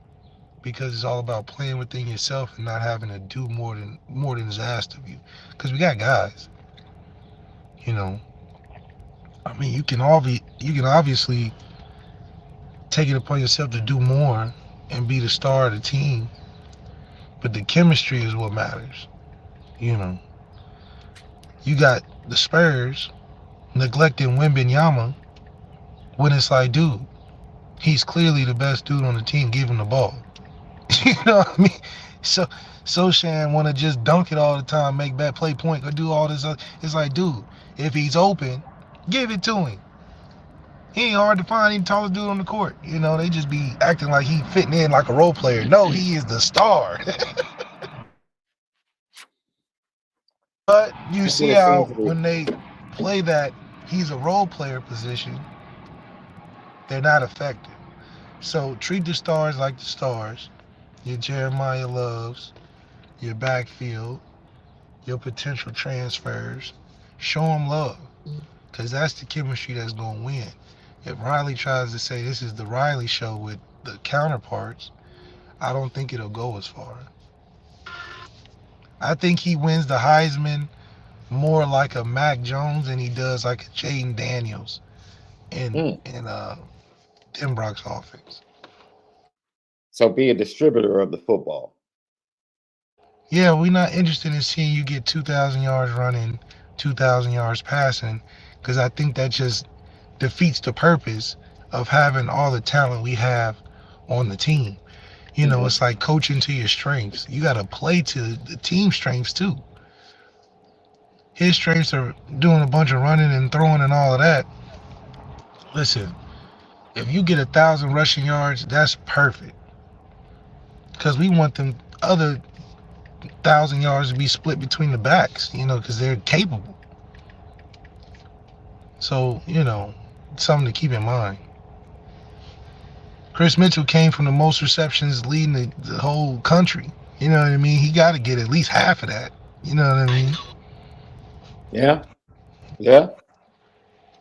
S2: because it's all about playing within yourself and not having to do more than is asked of you. Because we got guys, I mean, you can obviously take it upon yourself to do more and be the star of the team, but the chemistry is what matters. You got the Spurs neglecting Wembanyama when it's like, dude, he's clearly the best dude on the team. Give him the ball. You know what I mean? So Shan want to just dunk it all the time, make bad play point, or do all this. It's like, dude, if he's open, give it to him. He ain't hard to find. He's the tallest dude on the court. They just be acting like he fitting in like a role player. No, he is the star. But you see how when they play that he's a role player position, they're not effective. So treat the stars like the stars. your Jeremiah Loves, your backfield, your potential transfers. Show them love, because that's the chemistry that's going to win. If Riley tries to say this is the Riley show with the counterparts, I don't think it'll go as far. I think he wins the Heisman more like a Mac Jones than he does like a Jaden Daniels in Denbrock's offense.
S1: So be a distributor of the football.
S2: Yeah, we're not interested in seeing you get 2,000 yards running, 2,000 yards passing, because I think that just defeats the purpose of having all the talent we have on the team. You know, it's like coaching to your strengths. You got to play to the team strengths too. His strengths are doing a bunch of running and throwing and all of that. Listen, if you get 1,000 rushing yards, that's perfect. Because we want them other 1,000 yards to be split between the backs, you know, because they're capable. So, you know, something to keep in mind. Chris Mitchell came from the most receptions leading the whole country. You know what I mean? He got to get at least half of that. You know what I mean?
S1: Yeah. Yeah.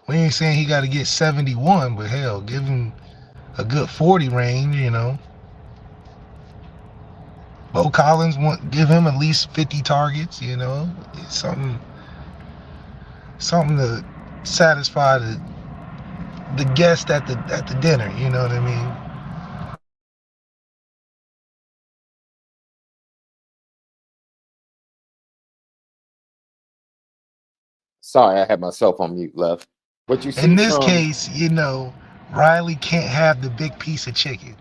S2: We ain't saying he got to get 71, but hell, give him a good 40 range, you know. Bo Collins, give him at least 50 targets, you know. It's something to satisfy the guest at the dinner, you know what I mean?
S1: Sorry, I had myself on mute, Left. But you see,
S2: in this case, you know, Riley can't have the big piece of chicken.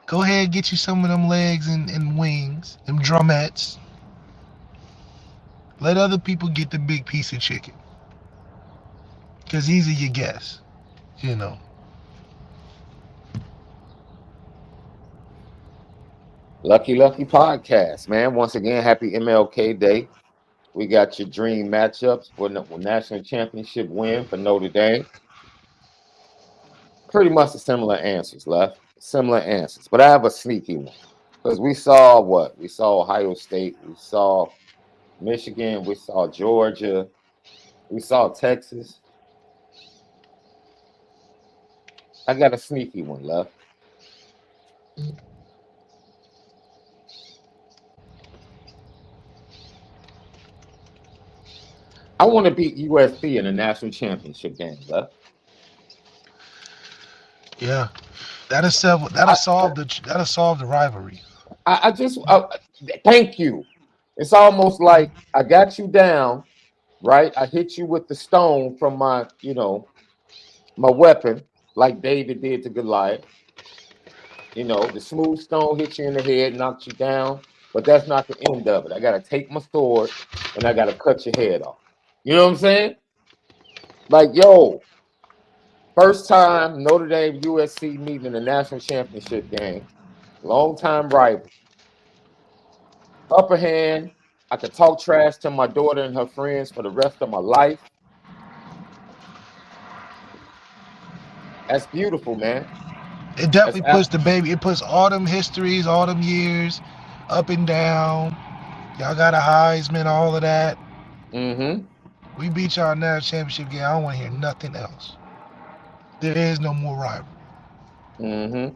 S2: Go ahead, get you some of them legs and wings, them drumettes. Let other people get the big piece of chicken. Because these are your guests, you know.
S1: Lucky Podcast, man. Once again, happy MLK Day. We got your dream matchups for national championship win for Notre Dame. Pretty much the similar answers, Left. Similar answers. But I have a sneaky one. Because we saw what? We saw Ohio State. We saw Michigan. We saw Georgia. We saw Texas. I got a sneaky one, Left. I want to beat USC in a national championship game, Left.
S2: Yeah, that'll solve the rivalry.
S1: I just thank you. It's almost like I got you down, right? I hit you with the stone from my, my weapon, like David did to Goliath. You know, the smooth stone hit you in the head, knocked you down, but that's not the end of it. I got to take my sword and I got to cut your head off. You know what I'm saying? Like, yo, first time Notre Dame USC meeting in the national championship game, long time rival. Upper hand, I could talk trash to my daughter and her friends for the rest of my life. That's beautiful, man.
S2: It definitely puts all them histories, all them years up and down. Y'all got a Heisman, all of that. We beat y'all in that championship game. I don't want to hear nothing else. There is no more rivalry.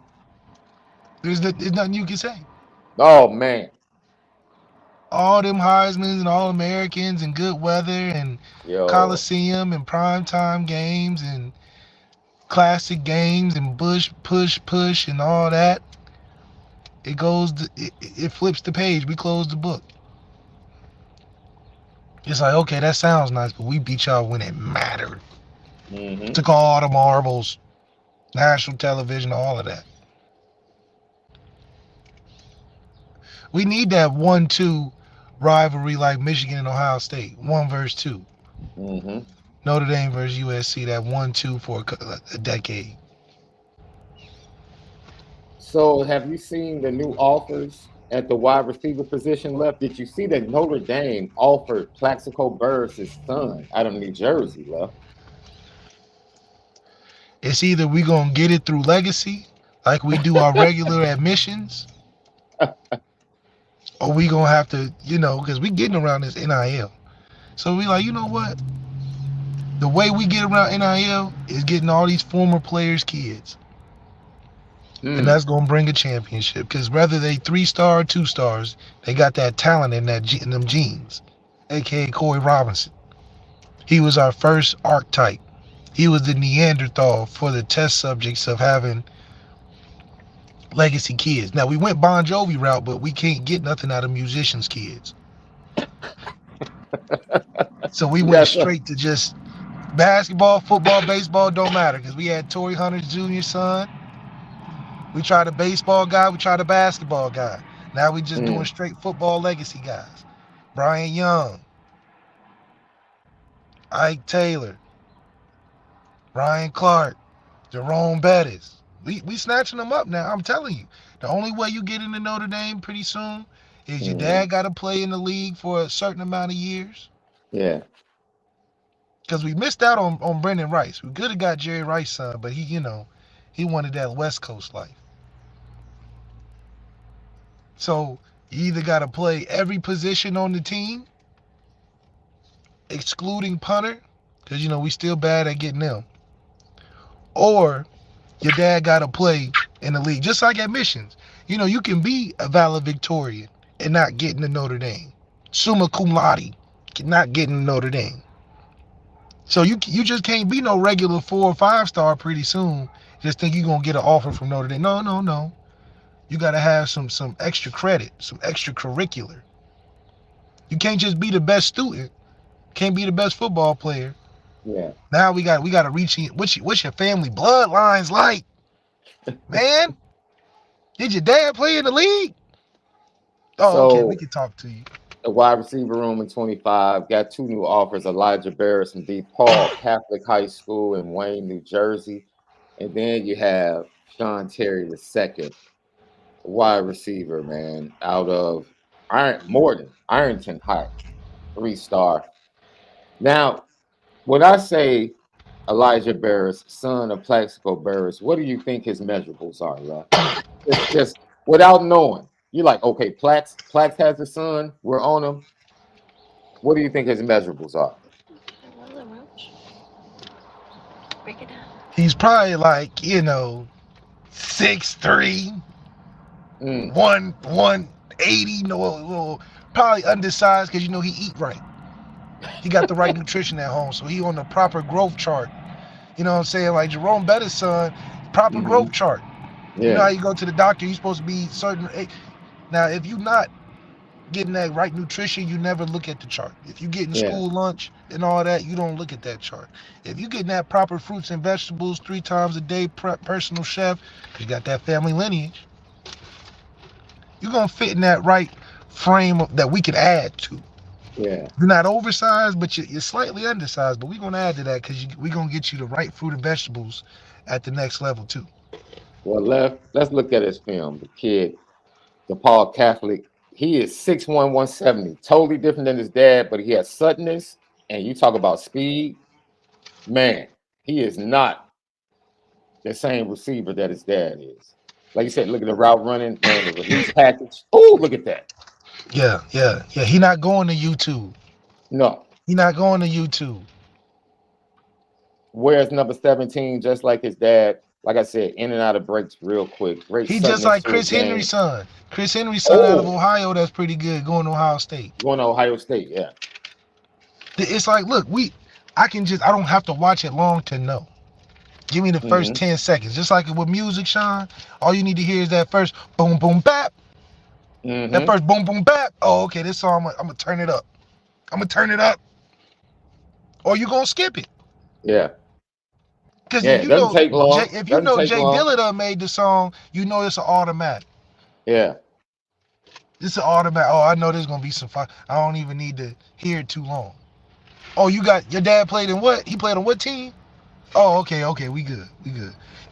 S2: There's nothing you can say.
S1: Oh, man.
S2: All them Heismans and all Americans and good weather and Coliseum and primetime games and classic games and push and all that. It flips the page. We close the book. It's like, okay, that sounds nice, but we beat y'all when it mattered. Took all the marbles, national television, all of that. We need that 1-2 rivalry like Michigan and Ohio State, 1 versus 2. Notre Dame versus USC, that 1-2 for a decade.
S1: So have you seen the new offers at the wide receiver position, Left? Did you see that Notre Dame offered Plaxico Burress' son out of New Jersey, Left?
S2: It's either we going to get it through legacy like we do our regular admissions, or we gonna have to, because we getting around this NIL. So we like, you know what? The way we get around NIL is getting all these former players' kids. And that's gonna bring a championship. Because whether they 3-star or 2 stars, they got that talent in them genes. AKA Corey Robinson. He was our first archetype. He was the Neanderthal for the test subjects of having legacy kids. Now we went Bon Jovi route, but we can't get nothing out of musicians' kids. So we went straight to just basketball, football, baseball, don't matter. Because we had Torrey Hunter's junior son. We tried a baseball guy, we tried a basketball guy. Now we just doing straight football legacy guys. Brian Young, Ike Taylor, Ryan Clark, Jerome Bettis. We snatching them up now. I'm telling you. The only way you get into Notre Dame pretty soon is your dad got to play in the league for a certain amount of years.
S1: Yeah.
S2: Because we missed out on Brendan Rice. We could have got Jerry Rice's son, but he wanted that West Coast life. So you either got to play every position on the team, excluding punter, because, we still bad at getting them. Or your dad got to play in the league, just like admissions. You can be a valedictorian and not get into Notre Dame. Summa cum laude, not getting into Notre Dame. So you just can't be no regular 4 or 5-star pretty soon. Just think you're going to get an offer from Notre Dame. No. You got to have some extra credit, some extracurricular. You can't just be the best student. Can't be the best football player.
S1: Yeah.
S2: Now we got to reach in. What's your family bloodlines like? Man, did your dad play in the league? Oh, okay, we can talk to you.
S1: The wide receiver room in 25 got 2 new offers: Elijah Barris from DePaul Catholic High School in Wayne, New Jersey. And then you have Sean Terry II, wide receiver, man, out of Ironton High, 3-star. Now, when I say Elijah Barris, son of Plaxico Barris, what do you think his measurables are, Left? It's just without knowing. You're like, okay, Plax has a son. We're on him. What do you think his measurables are?
S3: Break it down.
S2: He's probably like, 6'3", 180, probably undersized because he eat right. He got the right nutrition at home, so he on the proper growth chart. You know what I'm saying? Like Jerome Bettis' son, proper growth chart. Yeah. You know how you go to the doctor, you're supposed to be certain. Now, if you're not getting that right nutrition, you never look at the chart. If you getting school lunch and all that, you don't look at that chart. If you getting that proper fruits and vegetables 3 times a day, personal chef, you got that family lineage, you're going to fit in that right frame that we can add to.
S1: Yeah.
S2: You're not oversized, but you're slightly undersized, but we're going to add to that because we're going to get you the right fruit and vegetables at the next level too.
S1: Well, let's look at his film. The kid, DePaul Catholic, he is 6'1", 170. Totally different than his dad, but he has suddenness. And you talk about speed. Man, he is not the same receiver that his dad is. Like you said, look at the route running, man, the release package. Oh, look at that.
S2: Yeah. He not going to YouTube.
S1: No.
S2: He not going to YouTube.
S1: Wears number 17, just like his dad. Like I said, in and out of breaks real quick. Great.
S2: He just like Chris Henry's son. Chris Henry's son out of Ohio, that's pretty good, going to Ohio State.
S1: Going to Ohio State, yeah.
S2: It's like, look, I don't have to watch it long to know. Give me the first 10 seconds. Just like with music, Sean, all you need to hear is that first boom, boom, bap. That first boom, boom, bap. Oh, okay, this song, I'm going to turn it up. Or you going to skip it.
S1: Yeah.
S2: Because
S1: it doesn't take long.
S2: If you know Jay Dilla made the song, you know it's an automatic.
S1: Yeah.
S2: It's an automatic. Oh, I know there's going to be some fun. I don't even need to hear it too long. Oh, your dad played in what? He played on what team? Oh, okay, we good.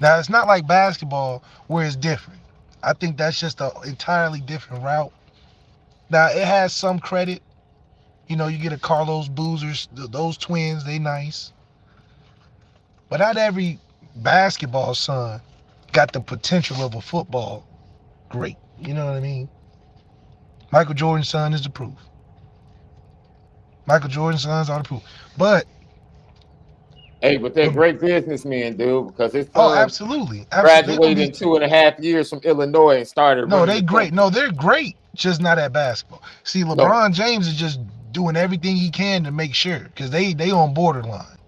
S2: Now, it's not like basketball where it's different. I think that's just an entirely different route. Now, it has some credit. You get a Carlos Boozers, those twins, they nice. But not every basketball son got the potential of a football great. You know what I mean? Michael Jordan's son is the proof. Michael Jordan's sons are the proof. But
S1: Hey, but they're great businessmen, dude, because his
S2: oh,
S1: son
S2: absolutely.
S1: graduated in 2.5 years from Illinois and started
S2: No,
S1: running
S2: they
S1: the
S2: great.
S1: company.
S2: No, they're great, just not at basketball. See, LeBron James is just doing everything he can to make sure, because they on borderline.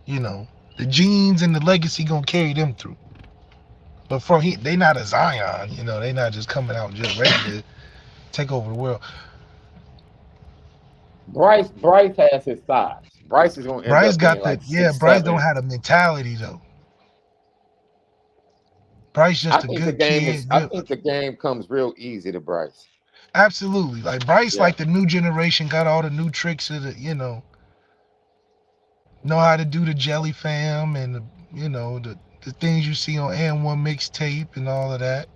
S2: You know, the genes and the legacy gonna carry them through. But they not a Zion, you know, they not just coming out just ready to take over the world.
S1: Bryce has his size. Bryce is gonna end
S2: Bryce
S1: up
S2: got
S1: being like
S2: Bryce
S1: 6'7".
S2: don't have a mentality though. Bryce just a good kid.
S1: I think the game comes real easy to Bryce.
S2: Absolutely. Like Bryce, like the new generation, got all the new tricks of the, know how to do the jelly fam and the things you see on N1 mixtape and all of that.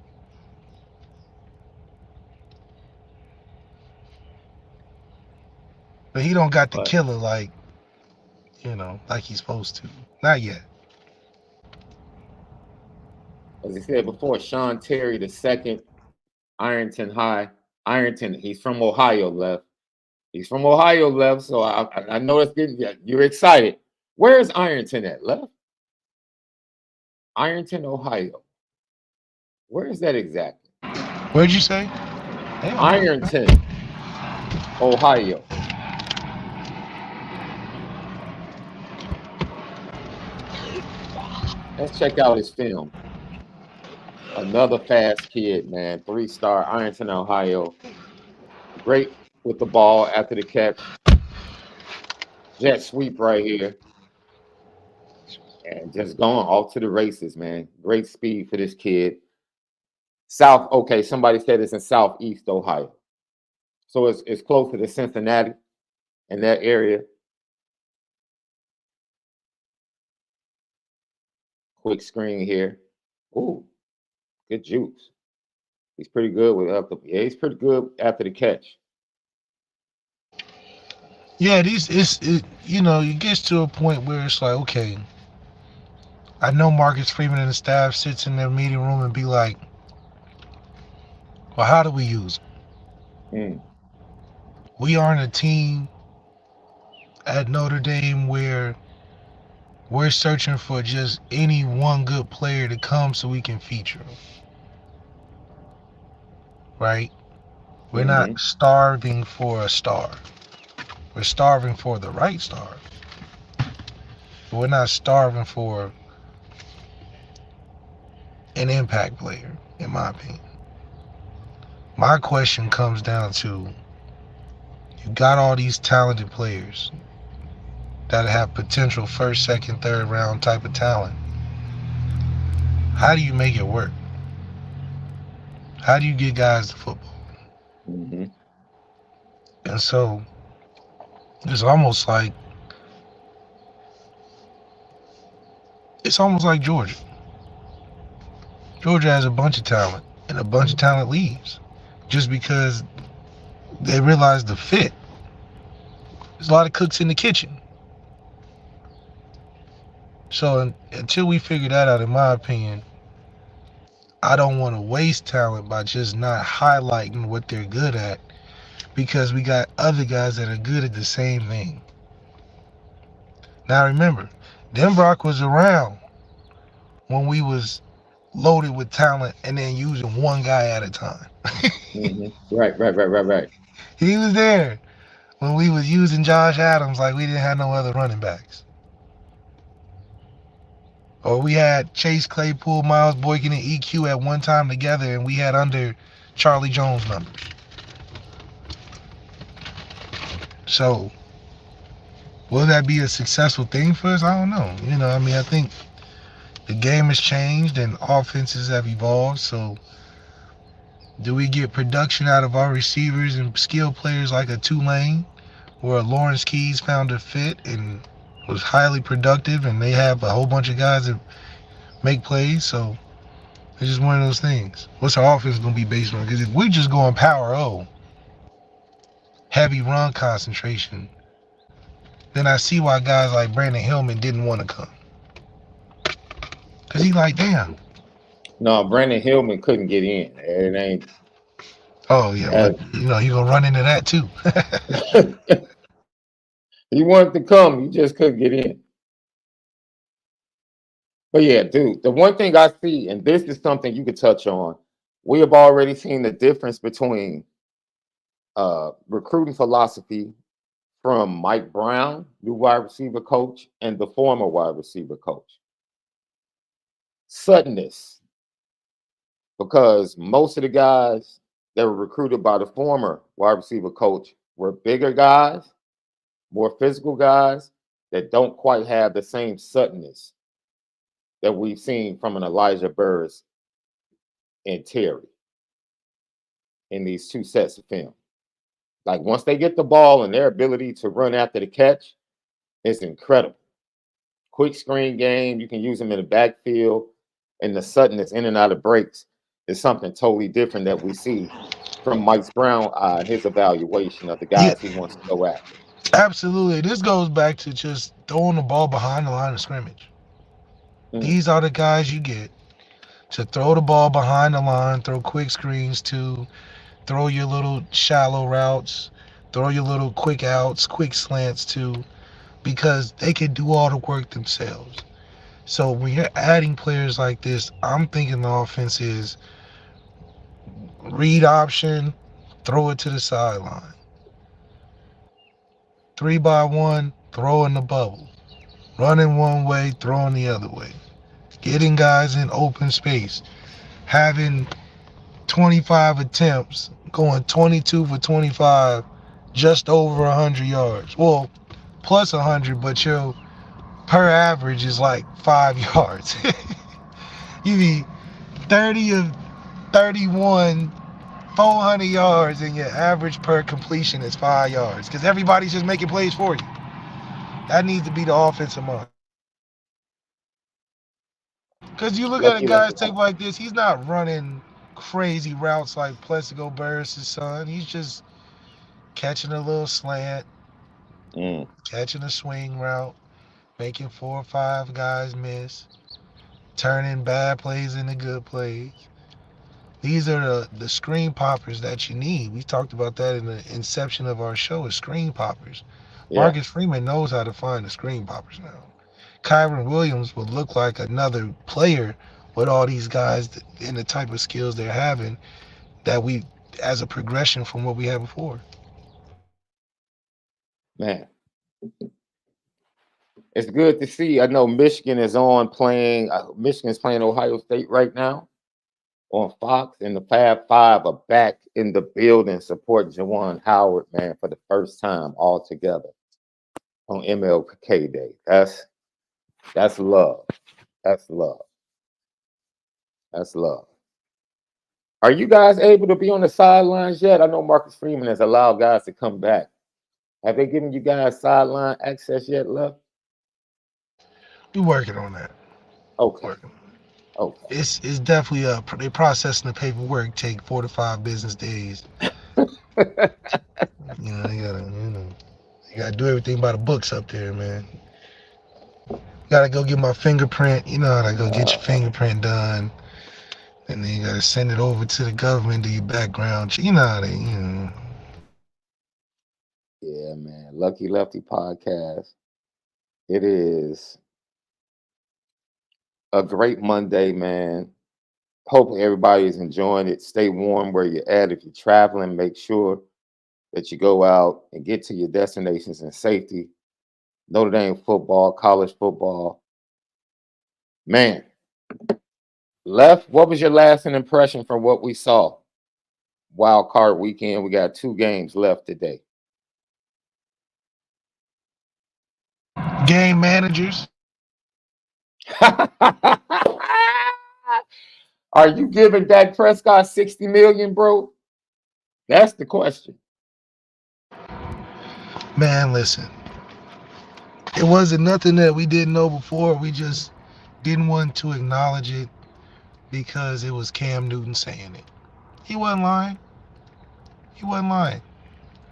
S2: But he don't got the killer like he's supposed to. Not yet.
S1: As I said before, Sean Terry II, Ironton High. Ironton, he's from Ohio, Left. He's from Ohio, Left. So I know it's getting, you're excited. Where is Ironton at, Left? Ironton, Ohio. Where is that exactly?
S2: Where'd you say?
S1: Ironton, Ohio. Let's check out his film. Another fast kid, man. 3-star, Ironton, Ohio. Great with the ball after the catch. Jet sweep right here. And just going off to the races, man. Great speed for this kid. Okay, somebody said it's in Southeast Ohio. So it's closer to Cincinnati in that area. Quick screen here. Ooh, good juice. He's pretty good he's pretty good after the catch.
S2: Yeah, it gets to a point where it's like, okay, I know Marcus Freeman and the staff sits in their meeting room and be like, well, how do we use them? We aren't a team at Notre Dame where we're searching for just any one good player to come so we can feature them. Right? We're not starving for a star. We're starving for the right star. But we're not starving for an impact player, in my opinion. My question comes down to, you got all these talented players that have potential first, second, third round type of talent. How do you make it work? How do you get guys to football? And so it's almost like Georgia. Georgia has a bunch of talent, and a bunch of talent leaves just because they realize the fit. There's a lot of cooks in the kitchen. So until we figure that out, in my opinion, I don't want to waste talent by just not highlighting what they're good at, because we got other guys that are good at the same thing. Now remember, Denbrock was around when we was loaded with talent and then using one guy at a time.
S1: Right.
S2: He was there when we was using Josh Adams like we didn't have no other running backs. Or we had Chase Claypool, Miles Boykin, and EQ at one time together, and we had under Charlie Jones numbers. So, will that be a successful thing for us? I don't know. I think the game has changed and offenses have evolved. So, do we get production out of our receivers and skill players like a Tulane, where Lawrence Keys found a fit and was highly productive, and they have a whole bunch of guys that make plays? So it's just one of those things. What's our offense going to be based on? Because if we're just going power O, heavy run concentration, then I see why guys like Brandon Hillman didn't want to come. Because he's like, damn,
S1: No, Brandon Hillman couldn't get in. It ain't
S2: Oh yeah,
S1: as
S2: well, you're gonna run into that too.
S1: he wanted to come, he just couldn't get in. But yeah, dude, the one thing I see, and this is something you could touch on, we have already seen the difference between recruiting philosophy from Mike Brown, new wide receiver coach, and the former wide receiver coach. Suddenness, because most of the guys that were recruited by the former wide receiver coach were bigger guys, more physical guys that don't quite have the same suddenness that we've seen from an Elijah Burris and Terry in these two sets of film. Like once they get the ball and their ability to run after the catch is incredible. Quick screen game, you can use them in the backfield, and the suddenness in and out of breaks is something totally different that we see from Mike Brown and his evaluation of the
S2: Yeah,
S1: guys he wants to go after.
S2: absolutely. This goes back to just throwing the ball behind the line of scrimmage.
S1: Mm.
S2: These are the guys you get to throw the ball behind the line, throw quick screens to, throw your little shallow routes, throw your little quick outs, quick slants to, because they can do all the work themselves. So when you're adding players like this, I'm thinking the offense is read option, throw it to the sideline. 3-by-1, throw in the bubble. Running one way, throwing the other way. Getting guys in open space. Having 25 attempts, going 22 for 25, just over 100 yards. Well, plus 100, but your per average is like 5 yards. You need 30 of 31, 400 yards, and your average per completion is 5 yards because everybody's just making plays for you. That needs to be the offensive mind. Because you look at a
S1: Lucky
S2: guy's
S1: left.
S2: tape like this, he's not running crazy routes like Plexico Burris' son. He's just catching a little slant, catching a swing route, making 4 or 5 guys miss, turning bad plays into good plays. These are the screen poppers that you need. We talked about that in the inception of our show, is screen poppers.
S1: Yeah.
S2: Marcus Freeman knows how to find the screen poppers now. Kyron Williams would look like another player with all these guys and the type of skills they're having that we, as a progression from what we had before.
S1: Man, it's good to see. I know Michigan is on playing. Michigan's playing Ohio State right now on Fox, and the Fab Five are back in the building supporting Juwan Howard, man, for the first time all together on MLK Day. That's love. That's love. That's love. Are you guys able to be on the sidelines yet? I know Marcus Freeman has allowed guys to come back. Have they given you guys sideline access yet, Left?
S2: We're working on that.
S1: Okay.
S2: Working.
S1: Okay.
S2: It's definitely they processing the paperwork, take 4 to 5 business days. You gotta do everything by the books up there, man. Gotta go get my fingerprint. You know how to go get your fingerprint done. And then you gotta send it over to the government, do your background. You know how they,
S1: Yeah, man. Lucky Lefty podcast. It is a great Monday, man. Hopefully everybody is enjoying it. Stay warm where you're at. If you're traveling, make sure that you go out and get to your destinations in safety. Notre Dame football, college football. Man, Left, what was your lasting impression from what we saw? Wild card weekend. We got 2 games left today.
S2: game managers.
S1: Are you giving Dak Prescott $60 million, bro? That's the question.
S2: Man, listen. It wasn't nothing that we didn't know before. We just didn't want to acknowledge it because it was Cam Newton saying it. He wasn't lying. He wasn't lying.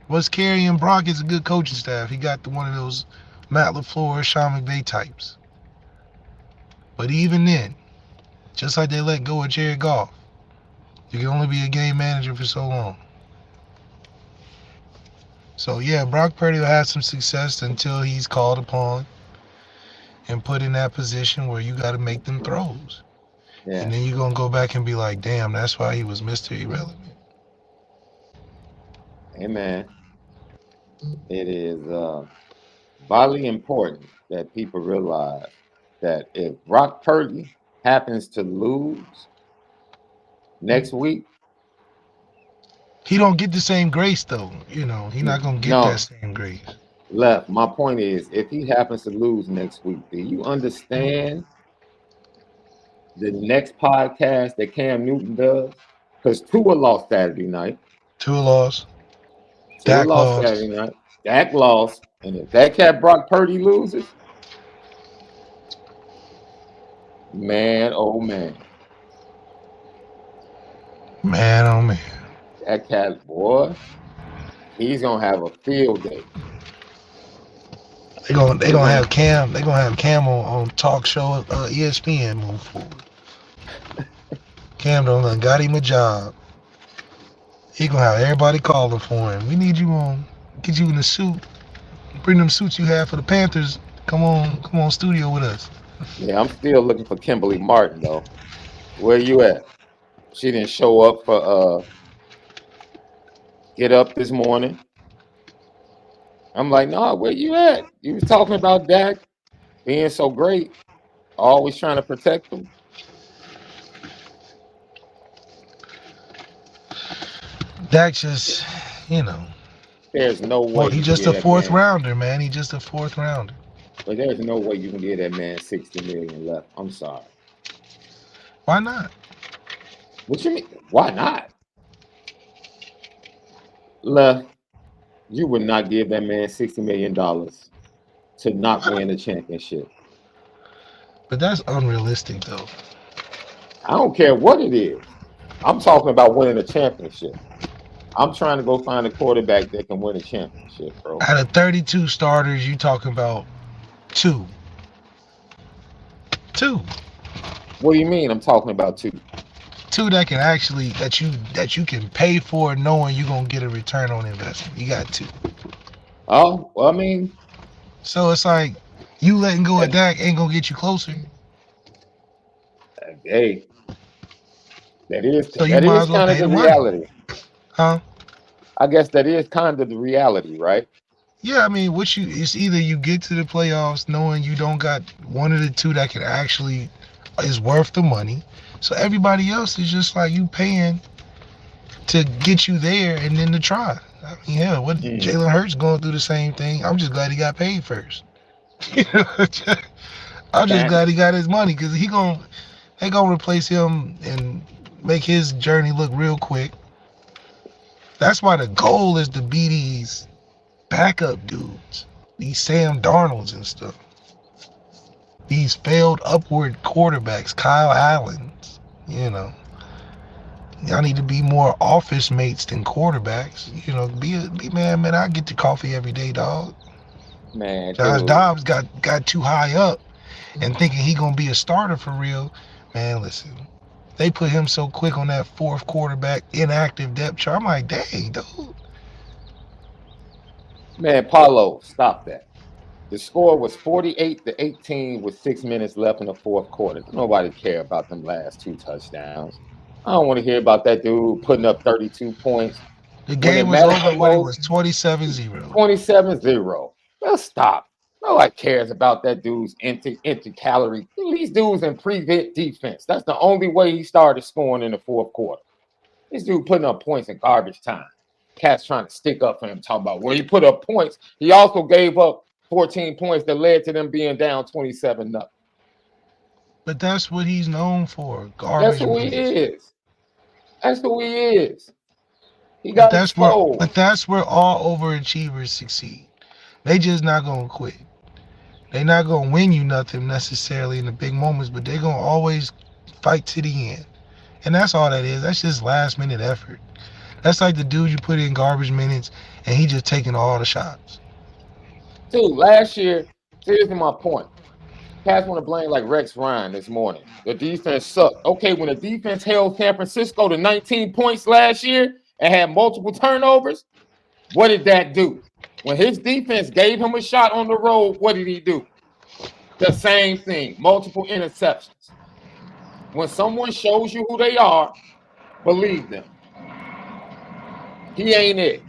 S2: What's carrying Brock is a good coaching staff. He got one of those Matt LaFleur, Sean McVay types. But even then, Just like they let go of Jared Goff. You can only be a game manager for so long. So yeah, Brock Purdy will have some success until he's called upon and put in that position where you got to make them throws.
S1: Yeah.
S2: And then you're going to go back and be like, damn, that's why he was Mr. Irrelevant.
S1: Hey, man. It is vitally important that people realize that if Brock Purdy happens to lose next week,
S2: he don't get the same grace though. You know, he's not going to get that same grace.
S1: Left. My point is, if he happens to lose next week, do you understand the next podcast that Cam Newton does? Because Tua lost Saturday night.
S2: Tua lost.
S1: Dak lost Saturday night. Dak lost. And if that cat Brock Purdy loses, man, oh man.
S2: Man, oh man.
S1: That cat, boy, he's gonna have a field day.
S2: They gonna have Cam. They gonna have Cam on talk show ESPN moving forward. Cam done got him a job. He gonna have everybody calling for him. We need you on. Get you in a suit. Bring them suits you had for the Panthers. Come on, studio with us.
S1: Yeah, I'm still looking for Kimberly Martin though. Where you at? She didn't show up for Get Up this morning. I'm like, nah, where you at? You was talking about Dak being so great, always trying to protect him.
S2: Dak just, you know.
S1: There's no way.
S2: Well, he's just a fourth rounder, man. He's just a fourth rounder.
S1: But there's no way you can give that man $60 million left. I'm sorry.
S2: Why not?
S1: What you mean? Why not? Left, you would not give that man $60 million to not win a championship.
S2: But that's unrealistic, though.
S1: I don't care what it is. I'm talking about winning a championship. I'm trying to go find a quarterback that can win a championship, bro.
S2: Out of 32 starters, you talking about two.
S1: What do you mean? I'm talking about two.
S2: Two that can actually that you can pay for, knowing you're gonna get a return on investment. You got two.
S1: Oh, well, I mean,
S2: so it's like you letting go of Dak ain't gonna get you closer.
S1: Hey, that is
S2: so
S1: kind of the reality.
S2: Huh?
S1: I guess that is kind of the reality, right?
S2: Yeah, I mean, it's either you get to the playoffs knowing you don't got one of the two that can actually is worth the money. So everybody else is just like you paying to get you there and then to try. I mean, hell, Jalen Hurts going through the same thing. I'm just glad he got paid first. I'm just glad he got his money because they gonna replace him and make his journey look real quick. That's why the goal is to be these backup dudes, these Sam Darnolds and stuff. These failed upward quarterbacks, Kyle Allens, you know. Y'all need to be more office mates than quarterbacks. You know, be man, I get the coffee every day, dog.
S1: Man,
S2: Josh Dobbs got too high up and thinking he gonna be a starter for real. Man, listen. They put him so quick on that fourth quarterback inactive depth chart. I'm like, dang, dude.
S1: Man, Paulo, stop that. The score was 48-18 with 6 minutes left in the fourth quarter. Nobody care about them last two touchdowns. I don't want to hear about that dude putting up 32 points.
S2: The game was over when it was 27-0.
S1: 27-0. Well, stop. Nobody cares about that dude's inter-calorie. These dudes in prevent defense. That's the only way he started scoring in the fourth quarter. This dude putting up points in garbage time. Cat's trying to stick up for him, talking about, well, he put up points. He also gave up 14 points that led to them being down 27-0.
S2: But that's what he's known for. Garbage.
S1: That's who he is. That's who he is.
S2: But that's where all overachievers succeed. They just not gonna quit. They not gonna win you nothing necessarily in the big moments, but they gonna always fight to the end. And that's all that is. That's just last minute effort. That's like the dude you put in garbage minutes and he just taking all the shots.
S1: Dude, last year, here's my point. Cats want to blame like Rex Ryan this morning. The defense sucked. Okay, when the defense held San Francisco to 19 points last year and had multiple turnovers, what did that do? When his defense gave him a shot on the road, what did he do? The same thing, multiple interceptions. When someone shows you who they are, believe them. He ain't it.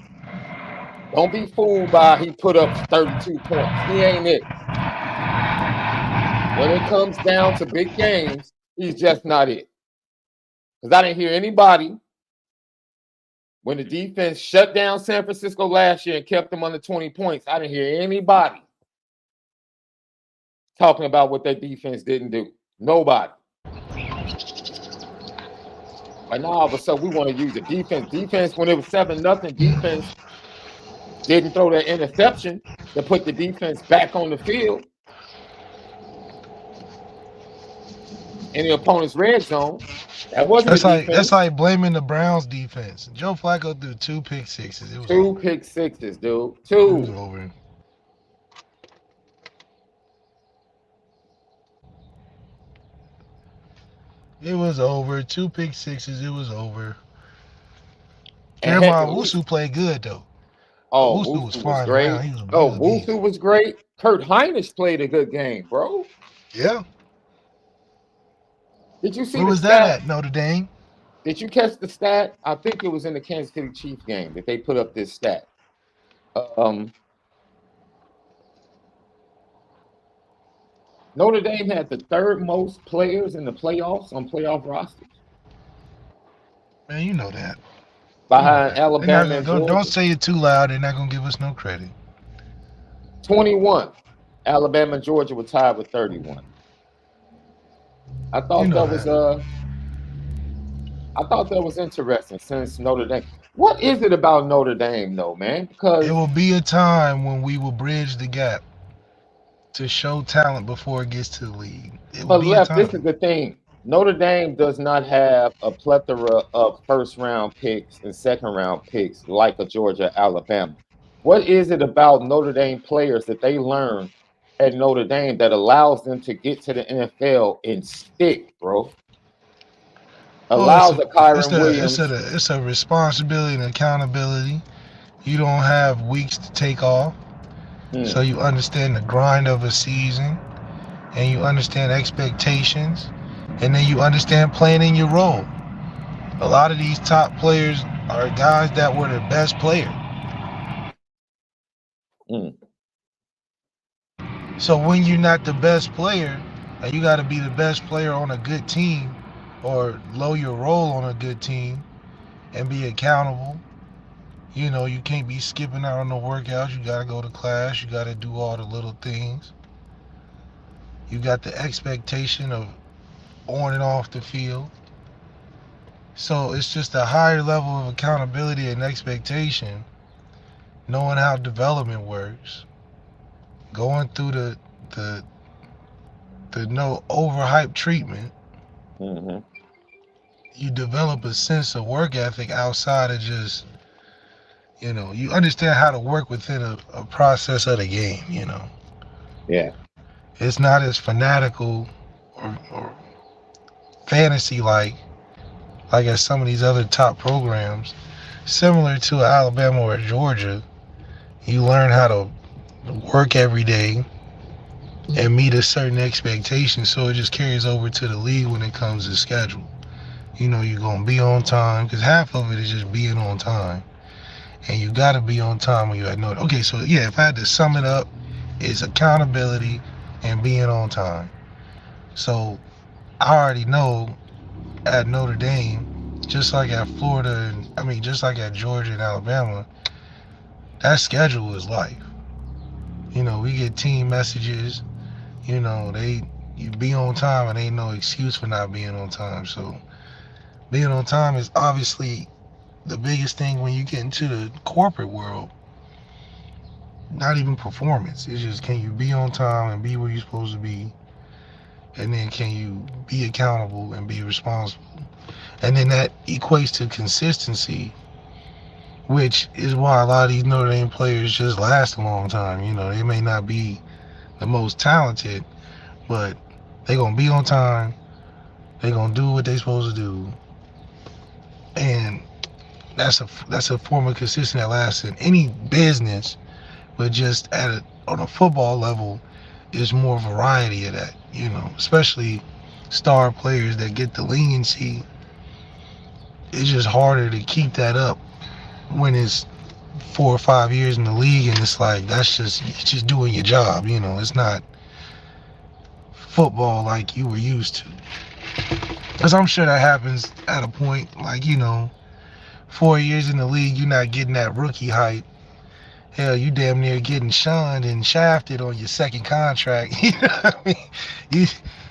S1: Don't be fooled by he put up 32 points. He ain't it. When it comes down to big games, he's just not it. Because I didn't hear anybody, when the defense shut down San Francisco last year and kept them under 20 points, I didn't hear anybody talking about what their defense didn't do. Nobody. But now all of a sudden we want to use the defense. Defense, when it was 7-0, defense didn't throw that interception to put the defense back on the field in the opponent's red zone.
S2: That's like blaming the Browns defense. Joe Flacco threw 2 pick sixes. It was
S1: two pick sixes, dude.
S2: It was over. It was over. 2 pick sixes. It was over. Jeremiah Wusu played good though.
S1: Oh,
S2: Wusu was flying
S1: great.
S2: around.
S1: Wusu was great. Kurt Heinrich played a good game, bro.
S2: Yeah.
S1: Did you see
S2: Where was that at Notre Dame?
S1: Did you catch the stat? I think it was in the Kansas City Chiefs game that they put up this stat. Notre Dame had the 3rd most players in the playoffs on playoff rosters.
S2: Man, you know that.
S1: Behind Alabama and Georgia.
S2: Don't say it too loud. They're not going to give us no credit.
S1: 21. Alabama and Georgia were tied with 31. I thought that was interesting since Notre Dame. What is it about Notre Dame, though, man? Because
S2: it will be a time when we will bridge the gap to show talent before it gets to the league.
S1: But this is the thing. Notre Dame does not have a plethora of 1st-round picks and 2nd-round picks like a Georgia, Alabama. What is it about Notre Dame players that they learn at Notre Dame that allows them to get to the NFL and stick, bro? Allows a Kyron Williams.
S2: It's a responsibility and accountability. You don't have weeks to take off. So you understand the grind of a season, and you understand expectations, and then you understand playing in your role. A lot of these top players are guys that were the best player. So when you're not the best player, and you got to be the best player on a good team, or low your role on a good team, and be accountable. You know, you can't be skipping out on the workouts. You got to go to class. You got to do all the little things. You got the expectation of on and off the field. So it's just a higher level of accountability and expectation, knowing how development works, going through the no overhyped treatment. You develop a sense of work ethic outside of just, you know, you understand how to work within a process of the game, you know.
S1: Yeah.
S2: It's not as fanatical or fantasy-like as some of these other top programs. Similar to Alabama or Georgia, you learn how to work every day and meet a certain expectation, so it just carries over to the league when it comes to schedule. You know, you're going to be on time, because half of it is just being on time. And you got to be on time when you're at Notre Dame. Okay, so yeah, if I had to sum it up, it's accountability and being on time. So I already know at Notre Dame, just like at Florida, just like at Georgia and Alabama, that schedule is life. You know, we get team messages, you know, you be on time and ain't no excuse for not being on time. So being on time is obviously the biggest thing when you get into the corporate world. Not even performance. It's just, can you be on time and be where you're supposed to be? And then can you be accountable and be responsible? And then that equates to consistency, which is why a lot of these Notre Dame players just last a long time. You know, they may not be the most talented, but they gonna be on time. They gonna do what they supposed to do, and that's a form of consistency that lasts in any business, but just on a football level, is more variety of that. Especially star players that get the leniency. It's just harder to keep that up when it's 4 or 5 years in the league, and it's like it's just doing your job. It's not football like you were used to. Because I'm sure that happens at a point, like 4 years in the league, you're not getting that rookie hype. Hell, you damn near getting shunned and shafted on your second contract. You know what I mean?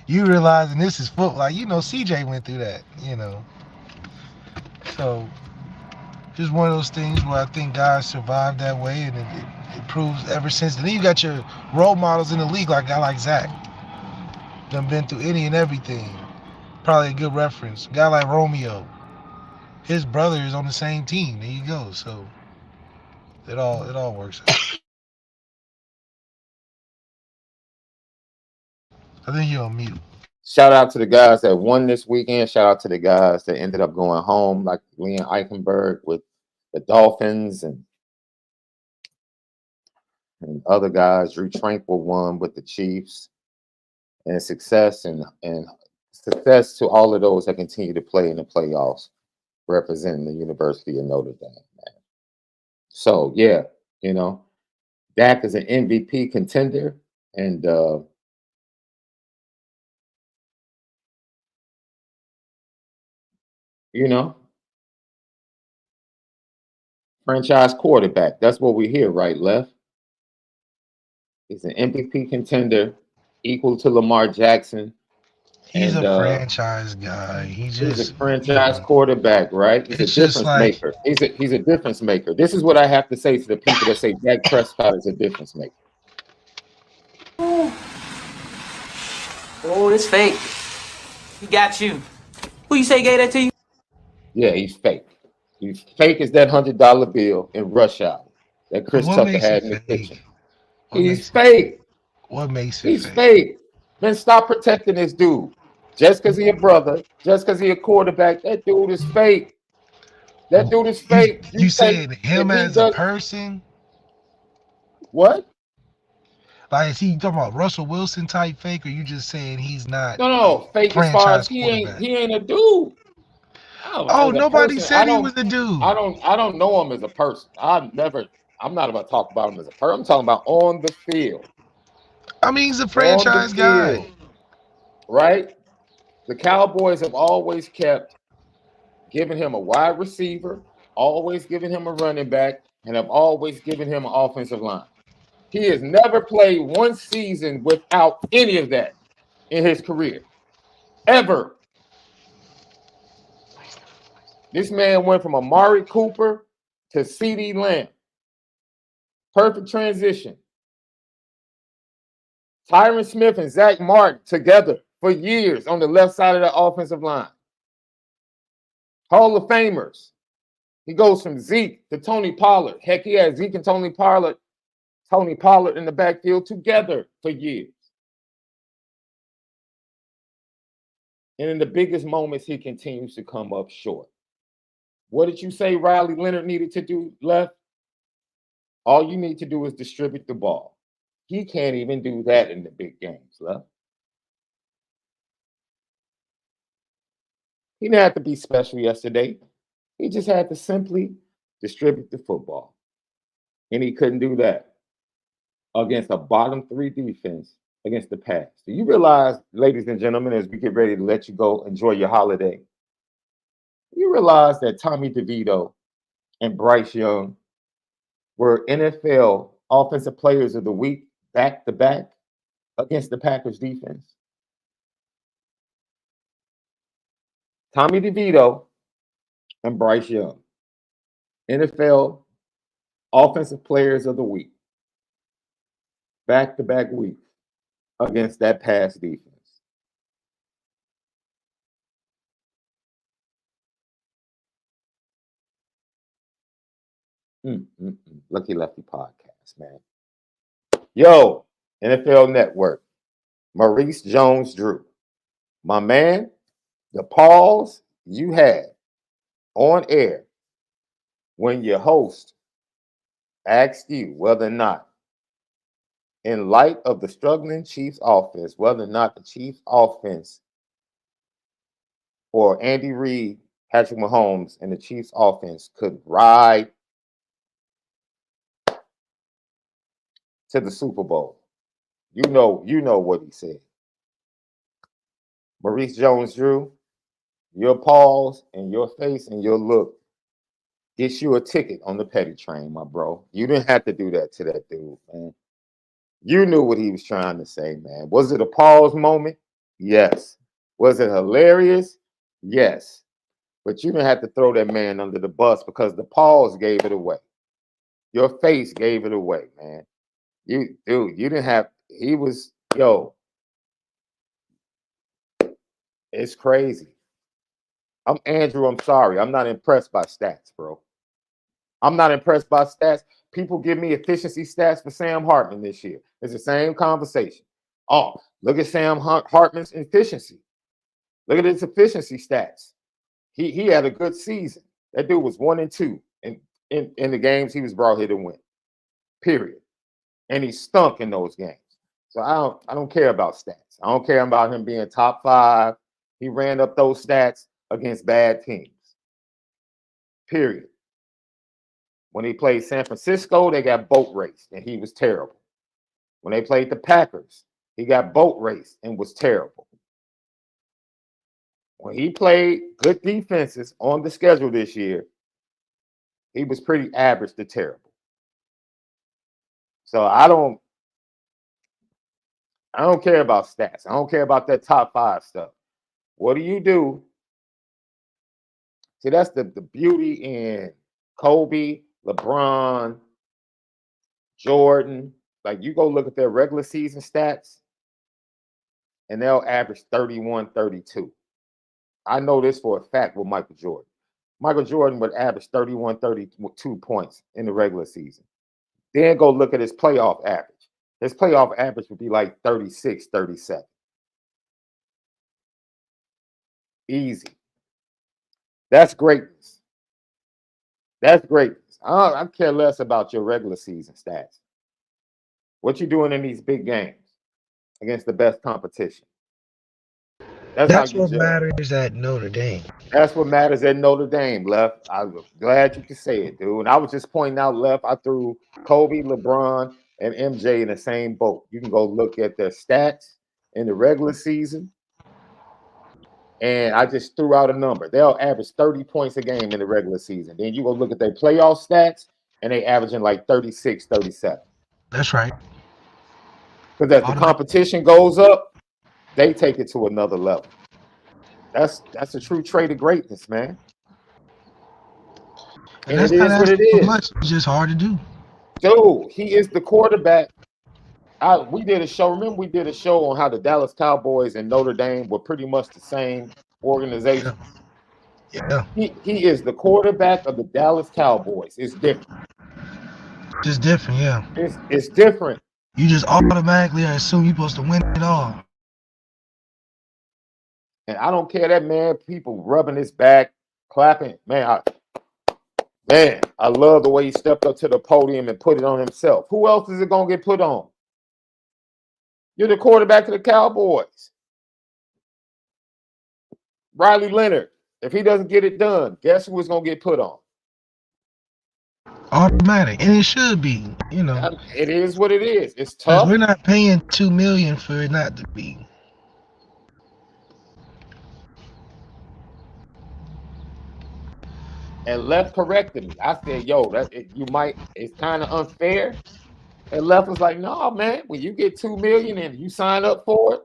S2: You realizing this is football. Like, CJ went through that, So, just one of those things where I think guys survive that way, and it proves ever since. And then you got your role models in the league, like a guy like Zach. Done been through any and everything. Probably a good reference. A guy like Romeo. His brother is on the same team. There you go. So it all works out. I think you're on mute.
S1: Shout out to the guys that won this weekend. Shout out to the guys that ended up going home, like Leon Eichenberg with the Dolphins, and other guys. Drew Tranquil won with the Chiefs. And success and success to all of those that continue to play in the playoffs, representing the University of Notre Dame, man. So yeah, Dak is an MVP contender, and franchise quarterback. That's what we hear, right, Left? He's an MVP contender, equal to Lamar Jackson.
S2: He's a franchise guy. He's
S1: a franchise quarterback, right? He's a difference maker. He's a difference maker. This is what I have to say to the people that say Dak Prescott is a difference maker.
S4: Oh, it's fake. He got you. Who you say gave that to you?
S1: Yeah, he's fake. He's fake as that $100 bill in Rush Hour that Chris Tucker had in the kitchen. He's fake.
S2: What makes it
S1: He's fake. Man, stop protecting this dude. Just because he a brother, just because he a quarterback, that dude is fake. That dude is fake.
S2: You saying him as a person?
S1: What?
S2: Like, is he talking about Russell Wilson type fake, or you just saying he's not?
S1: No, fake as far as he ain't a dude.
S2: Oh, nobody said he was a dude.
S1: I don't know him as a person. I'm not about to talk about him as a person. I'm talking about on the field.
S2: I mean, he's a franchise guy.
S1: Right? The Cowboys have always kept giving him a wide receiver, always giving him a running back, and have always given him an offensive line. He has never played one season without any of that in his career. Ever. This man went from Amari Cooper to CeeDee Lamb. Perfect transition. Tyron Smith and Zach Martin together for years on the left side of the offensive line. Hall of Famers. He goes from Zeke to Tony Pollard. Heck, he had Zeke and Tony Pollard in the backfield together for years. And in the biggest moments, he continues to come up short. What did you say Riley Leonard needed to do, Left? All you need to do is distribute the ball. He can't even do that in the big games, Left. He didn't have to be special yesterday. He just had to simply distribute the football. And he couldn't do that against a bottom three defense against the pass. Do you realize, ladies and gentlemen, as we get ready to let you go enjoy your holiday, you realize that Tommy DeVito and Bryce Young were NFL Offensive Players of the Week back-to-back against the Packers defense? Tommy DeVito and Bryce Young, NFL Offensive Players of the Week, back-to-back weeks against that pass defense. Lucky Lefty podcast, man. Yo, NFL Network. Maurice Jones-Drew. My man, the pause you had on air when your host asked you whether or not, in light of the struggling Chiefs offense, whether or not the Chiefs offense or Andy Reid, Patrick Mahomes, and the Chiefs offense could ride to the Super Bowl. You know what he said. Maurice Jones-Drew, your pause and your face and your look gets you a ticket on the petty train, my bro. You didn't have to do that to that dude, man. You knew what he was trying to say, man. Was it a pause moment? Yes. Was it hilarious? Yes. But you didn't have to throw that man under the bus because the pause gave it away. Your face gave it away, man. You didn't have, he was, yo, it's crazy. I'm Andrew, I'm sorry. I'm not impressed by stats, bro. I'm not impressed by stats. People give me efficiency stats for Sam Hartman this year. It's the same conversation. Oh, look at Sam Hartman's efficiency. Look at his efficiency stats. He had a good season. That dude was 1-2 in the games he was brought here to win. Period. And he stunk in those games. So I don't care about stats. I don't care about him being top 5. He ran up those stats against bad teams. Period. When he played San Francisco, they got boat raced, and he was terrible. When they played the Packers, he got boat raced and was terrible. When he played good defenses on the schedule this year, he was pretty average to terrible. So I don't care about stats. I don't care about that top 5 stuff. What do you do? See, that's the beauty in Kobe, LeBron, Jordan. Like, you go look at their regular season stats, and they'll average 31, 32. I know this for a fact with Michael Jordan. Michael Jordan would average 31, 32 points in the regular season. Then go look at his playoff average. His playoff average would be like 36, 37. Easy. That's greatness. That's greatness. I care less about your regular season stats. What you doing in these big games against the best competition?
S2: That's what matters at Notre Dame.
S1: That's what matters at Notre Dame, Left. I'm glad you could say it, dude. And I was just pointing out, Left, I threw Kobe, LeBron, and MJ in the same boat. You can go look at their stats in the regular season. And I just threw out a number. They'll average 30 points a game in the regular season. Then you go look at their playoff stats, and they averaging like 36, 37.
S2: That's right.
S1: Because as the competition goes up, they take it to another level. That's a true trait of greatness, man. And it is what it is.
S2: Much. It's just hard to do.
S1: Dude, he is the quarterback. We did a show. Remember, we did a show on how the Dallas Cowboys and Notre Dame were pretty much the same organization.
S2: Yeah.
S1: He is the quarterback of the Dallas Cowboys. It's different.
S2: It's different, yeah.
S1: It's different.
S2: You just automatically assume you're supposed to win it all.
S1: And I don't care that man. People rubbing his back, clapping. Man, I love the way he stepped up to the podium and put it on himself. Who else is it gonna get put on? You're the quarterback of the Cowboys. Riley Leonard, if he doesn't get it done, guess who is going to get put on?
S2: Automatic. And it should be, you know.
S1: It is what it is. It's tough.
S2: We're not paying $2 million for it not to be.
S1: And Left corrected me. I said, yo, it's kind of unfair. And Left was like, no, man, when you get $2 million and you sign up for it,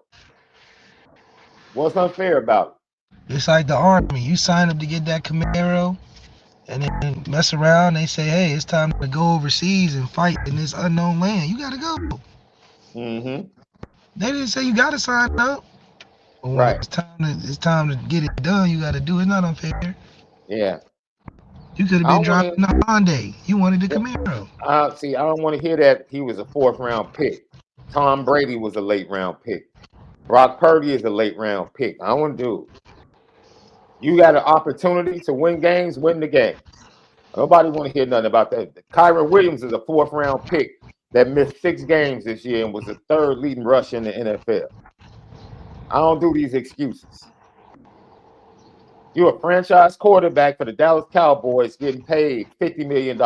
S1: what's unfair about it?
S2: It's like the Army. You sign up to get that Camaro, and then mess around. They say, hey, it's time to go overseas and fight in this unknown land. You got to go.
S1: Mm-hmm.
S2: They didn't say you got to sign up. But when
S1: right.
S2: It's time to get it done. You got to do it. It's not unfair.
S1: Yeah.
S2: You could have been driving the Hyundai. You wanted the Camaro.
S1: See, I don't want to hear that he was a 4th round pick. Tom Brady was a late round pick. Brock Purdy is a late round pick. I want to do. You got an opportunity to win games, win the game. Nobody want to hear nothing about that. Kyron Williams is a 4th round pick that missed 6 games this year and was the 3rd leading rusher in the NFL. I don't do these excuses. You're a franchise quarterback for the Dallas Cowboys getting paid $50 million.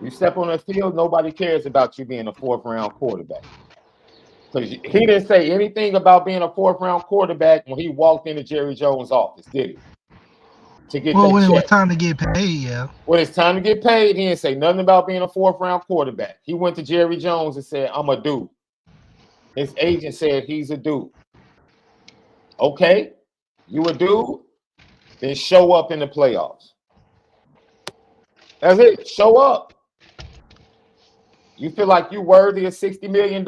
S1: You step on the field, nobody cares about you being a 4th round quarterback. Because he didn't say anything about being a 4th round quarterback when he walked into Jerry Jones' office, did he? To get
S2: Well,
S1: that
S2: when it was
S1: check.
S2: time to get paid, yeah.
S1: When it's time to get paid, he didn't say nothing about being a 4th round quarterback. He went to Jerry Jones and said, I'm a dude. His agent said he's a dude. Okay, you a dude? Then show up in the playoffs. That's it. Show up. You feel like you're worthy of $60 million?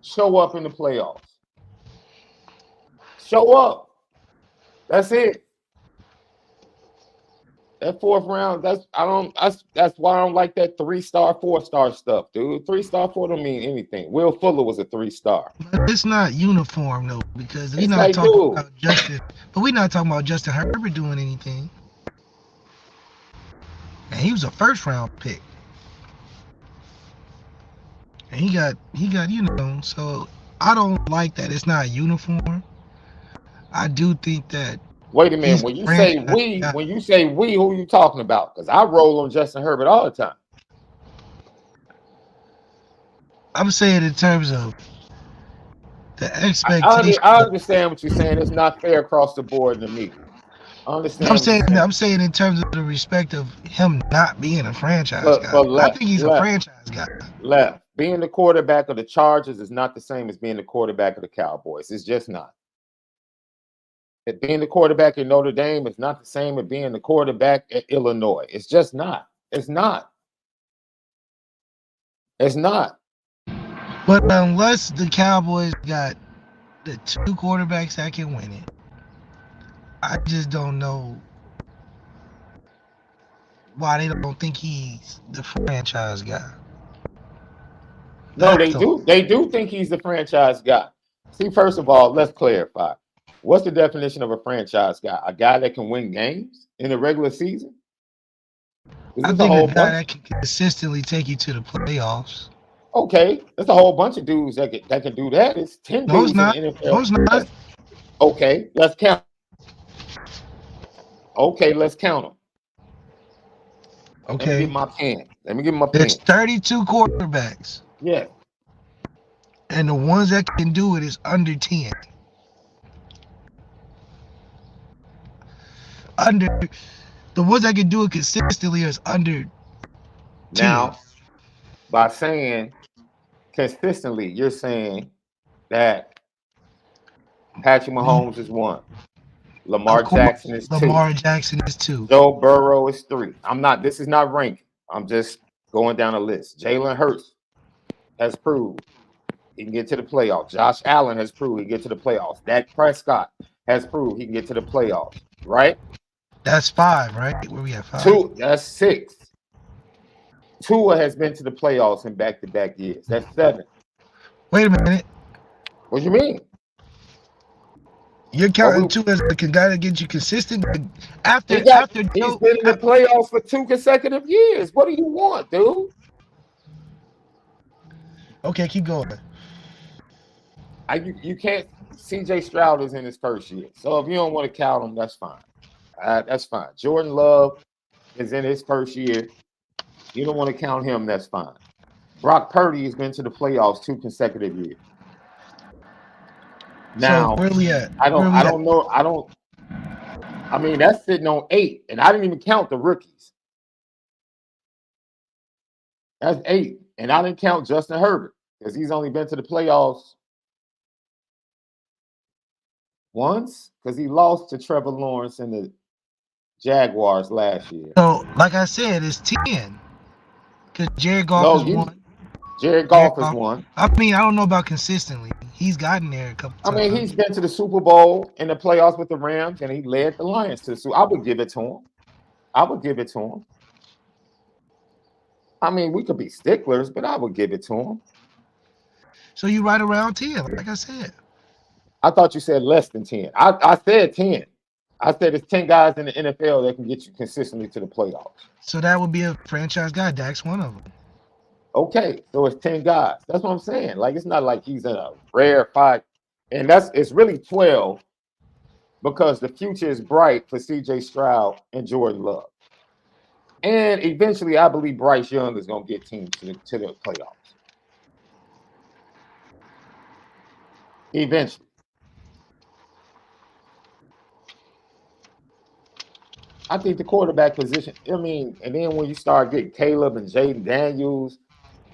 S1: Show up in the playoffs. Show up. That's it. That 4th round, that's why I don't like that 3-star, 4-star stuff, dude. 3-star, 4 don't mean anything. Will Fuller was a 3-star.
S2: But it's not uniform though, because we're
S1: It's
S2: not
S1: like,
S2: talking
S1: dude,
S2: about Justin. But we're not talking about Justin Herbert doing anything. And he was a 1st round pick. And he got, so I don't like that it's not uniform. I do think that
S1: wait a minute.
S2: he's
S1: When you
S2: franchise
S1: say we,
S2: guy.
S1: who are you talking about? Because I roll on Justin Herbert all the time.
S2: I'm saying in terms of the expectation.
S1: I understand what you're saying. It's not fair across the board in the media. I understand.
S2: I'm saying in terms of the respect of him not being a franchise guy.
S1: But
S2: I think he's a franchise guy.
S1: Left. Being the quarterback of the Chargers is not the same as being the quarterback of the Cowboys. It's just not. Being the quarterback in Notre Dame is not the same as being the quarterback at Illinois. It's just not. It's not. It's not.
S2: But unless the Cowboys got the 2 quarterbacks that can win it, I just don't know why they don't think he's the franchise guy.
S1: No, they do. They do think he's the franchise guy. See, first of all, let's clarify. What's the definition of a franchise guy? A guy that can win games in the regular season?
S2: I think a guy that can consistently take you to the playoffs.
S1: Okay, there's a whole bunch of dudes that can do that. It's 10 dudes in the NFL.
S2: No, it's not.
S1: Okay, let's count. Okay, let's count them.
S2: Okay.
S1: Let me get my pen.
S2: There's 32 quarterbacks.
S1: Yeah.
S2: And the ones that can do it is under 10. The ones that can do it consistently is under 10.
S1: Now, by saying consistently, you're saying that Patrick Mahomes is 1. Lamar Jackson is 2.
S2: Lamar Jackson is 2.
S1: Joe Burrow is 3. This is not ranking. I'm just going down a list. Jalen Hurts has proved he can get to the playoffs. Josh Allen has proved he can get to the playoffs. Dak Prescott has proved he can get to the playoffs. Right?
S2: That's 5, right? Where we at 5?
S1: 2. That's 6. Tua has been to the playoffs in back-to-back years. That's 7.
S2: Wait a minute.
S1: What do you mean?
S2: You're counting Tua as the guy that gets you consistent after
S1: he's been in the playoffs for 2 consecutive years. What do you want, dude?
S2: Okay, keep going.
S1: You can't. CJ Stroud is in his first year, so if you don't want to count him, that's fine. That's fine. Jordan Love is in his first year. You don't want to count him, that's fine. Brock Purdy has been to the playoffs 2 consecutive years. Now,
S2: so where we at?
S1: I don't know. I mean, that's sitting on 8, and I didn't even count the rookies. That's 8, and I didn't count Justin Herbert because he's only been to the playoffs once because he lost to Trevor Lawrence and the Jaguars last year.
S2: So, like I said, it's 10 because Jared Goff is 1.
S1: Jared Goff is 1.
S2: I mean, I don't know about consistently. He's gotten there a couple times.
S1: I mean, he's been to the Super Bowl in the playoffs with the Rams, and he led the Lions to the Super Bowl. I would give it to him. I mean, we could be sticklers, but I would give it to him.
S2: So you right around 10, like I said.
S1: I thought you said less than 10. I said 10. I said it's 10 guys in the NFL that can get you consistently to the playoffs.
S2: So that would be a franchise guy. Dak's one of them.
S1: Okay, so it's 10 guys. That's what I'm saying. Like, it's not like he's in a rarefied, and it's really 12 because the future is bright for CJ Stroud and Jordan Love. And eventually, I believe Bryce Young is going to get teams to the playoffs. Eventually. I think the quarterback position, I mean, and then when you start getting Caleb and Jaden Daniels,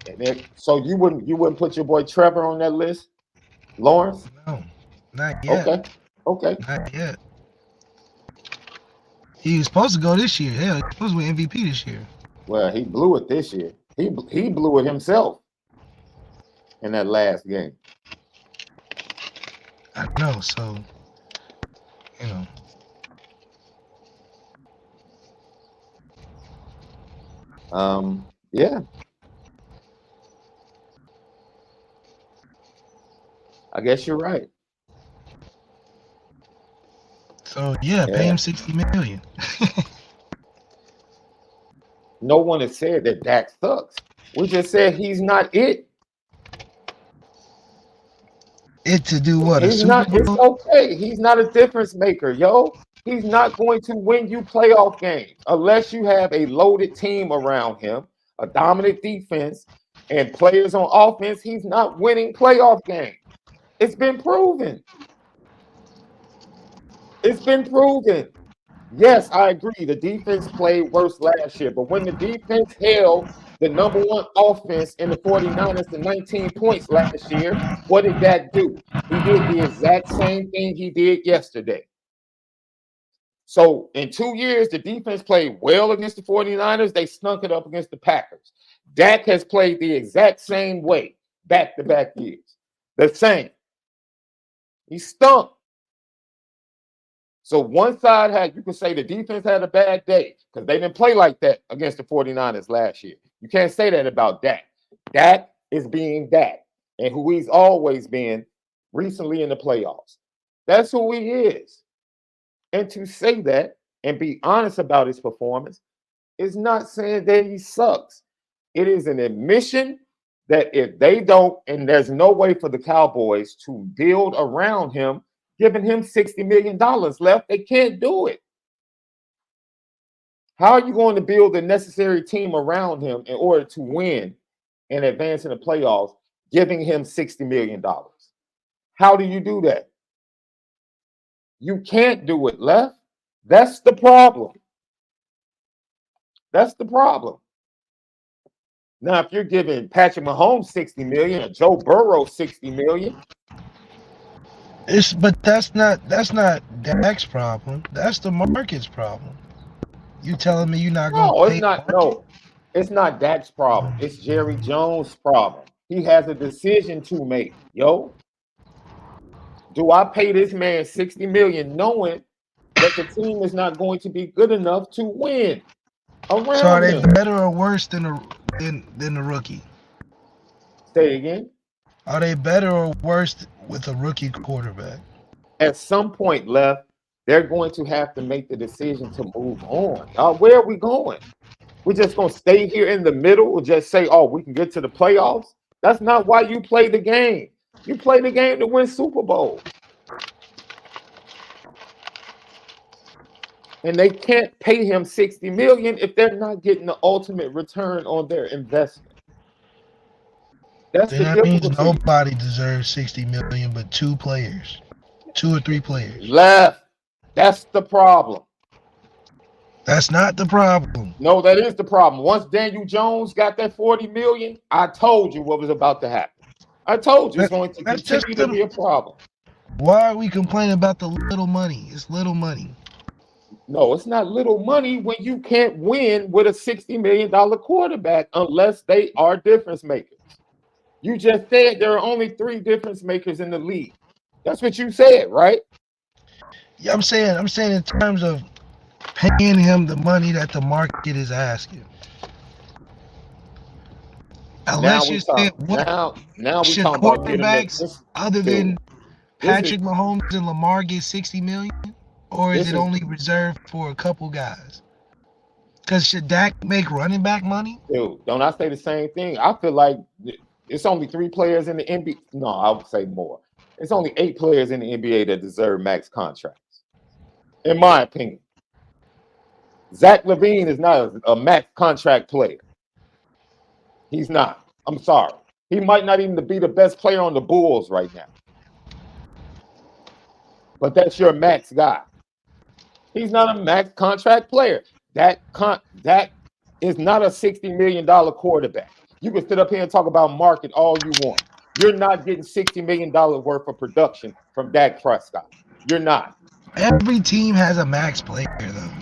S1: and then, so you wouldn't put your boy Trevor on that list? Lawrence?
S2: No, not yet.
S1: Okay.
S2: Not yet. He was supposed to go this year. Hell, he was supposed to win MVP this year.
S1: Well, he blew it this year. He blew it himself in that last game.
S2: I know, so, you know.
S1: Yeah. I guess you're right.
S2: So yeah, pay him $60 million.
S1: No one has said that Dak sucks. We just said he's not it.
S2: It to do what?
S1: He's not. It's okay. He's not a difference maker, yo. He's not going to win you playoff games unless you have a loaded team around him, a dominant defense, and players on offense. He's not winning playoff games. It's been proven. It's been proven. Yes, I agree. The defense played worse last year, but when the defense held the number one offense in the 49ers to 19 points last year, what did that do? He did the exact same thing he did yesterday. So in 2 years, the defense played well against the 49ers. They stunk it up against the Packers. Dak has played the exact same way back-to-back years. The same. He stunk. So one side you can say the defense had a bad day because they didn't play like that against the 49ers last year. You can't say that about Dak. Dak is being Dak and who he's always been recently in the playoffs. That's who he is. And to say that and be honest about his performance is not saying that he sucks. It is an admission that if they don't, and there's no way for the Cowboys to build around him, giving him $60 million left, they can't do it. How are you going to build the necessary team around him in order to win and advance in the playoffs, giving him $60 million? How do you do that? You can't do it, Left. That's the problem. That's the problem. Now, if you're giving Patrick Mahomes $60 million or Joe Burrow $60 million,
S2: but that's not Dak's problem. That's the market's problem. You telling me you're not going to pay?
S1: It's not Dak's problem. It's Jerry Jones' problem. He has a decision to make, yo. Do I pay this man $60 million knowing that the team is not going to be good enough to win around him?
S2: So are they better or worse than the rookie?
S1: Say it again.
S2: Are they better or worse with a rookie quarterback?
S1: At some point, Left, they're going to have to make the decision to move on. Where are we going? We're just going to stay here in the middle or just say, oh, we can get to the playoffs? That's not why you play the game. You play the game to win Super Bowl. And they can't pay him $60 million if they're not getting the ultimate return on their investment.
S2: That means nobody deserves $60 million but 2 or 3 players.
S1: Left. That's the problem.
S2: That's not the problem.
S1: No, that is the problem. Once Daniel Jones got that $40 million, I told you what was about to happen. I told you it's going to continue to be a problem.
S2: Why are we complaining about the little money? It's little money.
S1: No, it's not little money when you can't win with a $60 million quarterback unless they are difference makers. You just said there are only 3 difference makers in the league. That's what you said, right?
S2: Yeah, I'm saying in terms of paying him the money that the market is asking. Unless you're saying what
S1: now we
S2: should
S1: talking about getting
S2: quarterbacks
S1: this
S2: other
S1: dude.
S2: than Patrick Mahomes and Lamar get 60 million, or is
S1: This
S2: it
S1: is
S2: only reserved for a couple guys? Because should Dak make running back money?
S1: dude. Don't I say the same thing? I feel like it's only 3 players in the NBA. No, I would say more. It's only 8 players in the NBA that deserve max contracts, in my opinion. Zach LaVine is not a max contract player. He's not. I'm sorry. He might not even be the best player on the Bulls right now. But that's your max guy. He's not a max contract player. That is not a $60 million quarterback. You can sit up here and talk about market all you want. You're not getting $60 million worth of production from Dak Prescott. You're not.
S2: Every team has a max player, though.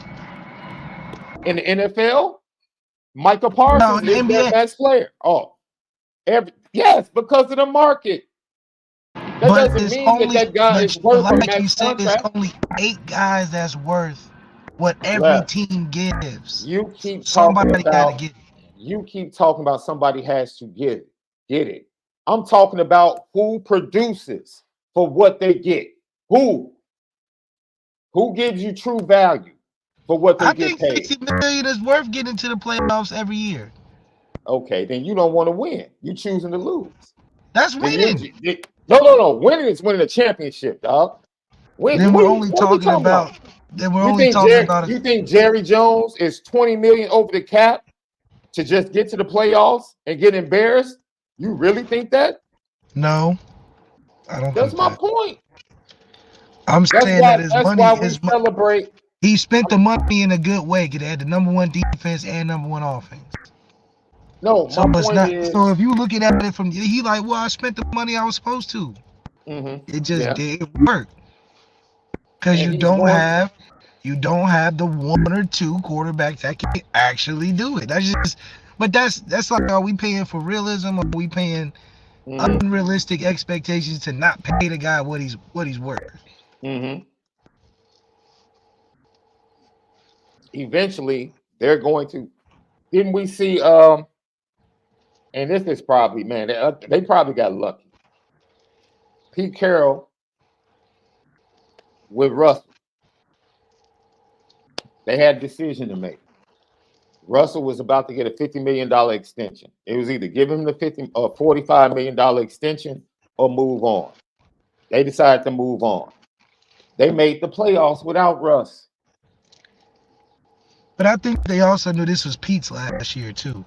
S1: In the NFL, Micah Parsons is their max player. Oh, yes, because of the market. That doesn't mean that guy is worth a max
S2: you said,
S1: contract.
S2: there's only 8 guys that's worth what every team gives.
S1: You keep
S2: Somebody
S1: talking about.
S2: Gotta get it.
S1: You keep talking about somebody has to get it. I'm talking about who produces for what they get. Who gives you true value for what they get paid?
S2: I think 60 million is worth getting to the playoffs every year.
S1: Okay, then you don't want to win. You're choosing to lose.
S2: That's winning.
S1: No. Winning is winning a championship, dog.
S2: Then we're only talking about.
S1: You think Jerry Jones is 20 million over the cap to just get to the playoffs and get embarrassed? You really think that?
S2: No, I don't.
S1: That's my point.
S2: I'm saying that his money
S1: is celebrate.
S2: He spent the money in a good way because they had the #1 defense and #1 offense.
S1: No,
S2: so my point is. So if you looking at it from he like, well, I spent the money I was supposed to. It just didn't work because you don't have the 1 or 2 quarterbacks that can actually do it. That's just. But that's like, are we paying for realism, or are we paying unrealistic expectations to not pay the guy what he's worth?
S1: Eventually, they're going to. Didn't we see? And this is probably, man, they probably got lucky. Pete Carroll with Russell, they had a decision to make. Russell was about to get a $50 million extension. It was either give him the $45 million extension or move on. They decided to move on. They made the playoffs without Russ.
S2: But I think they also knew this was Pete's last year too.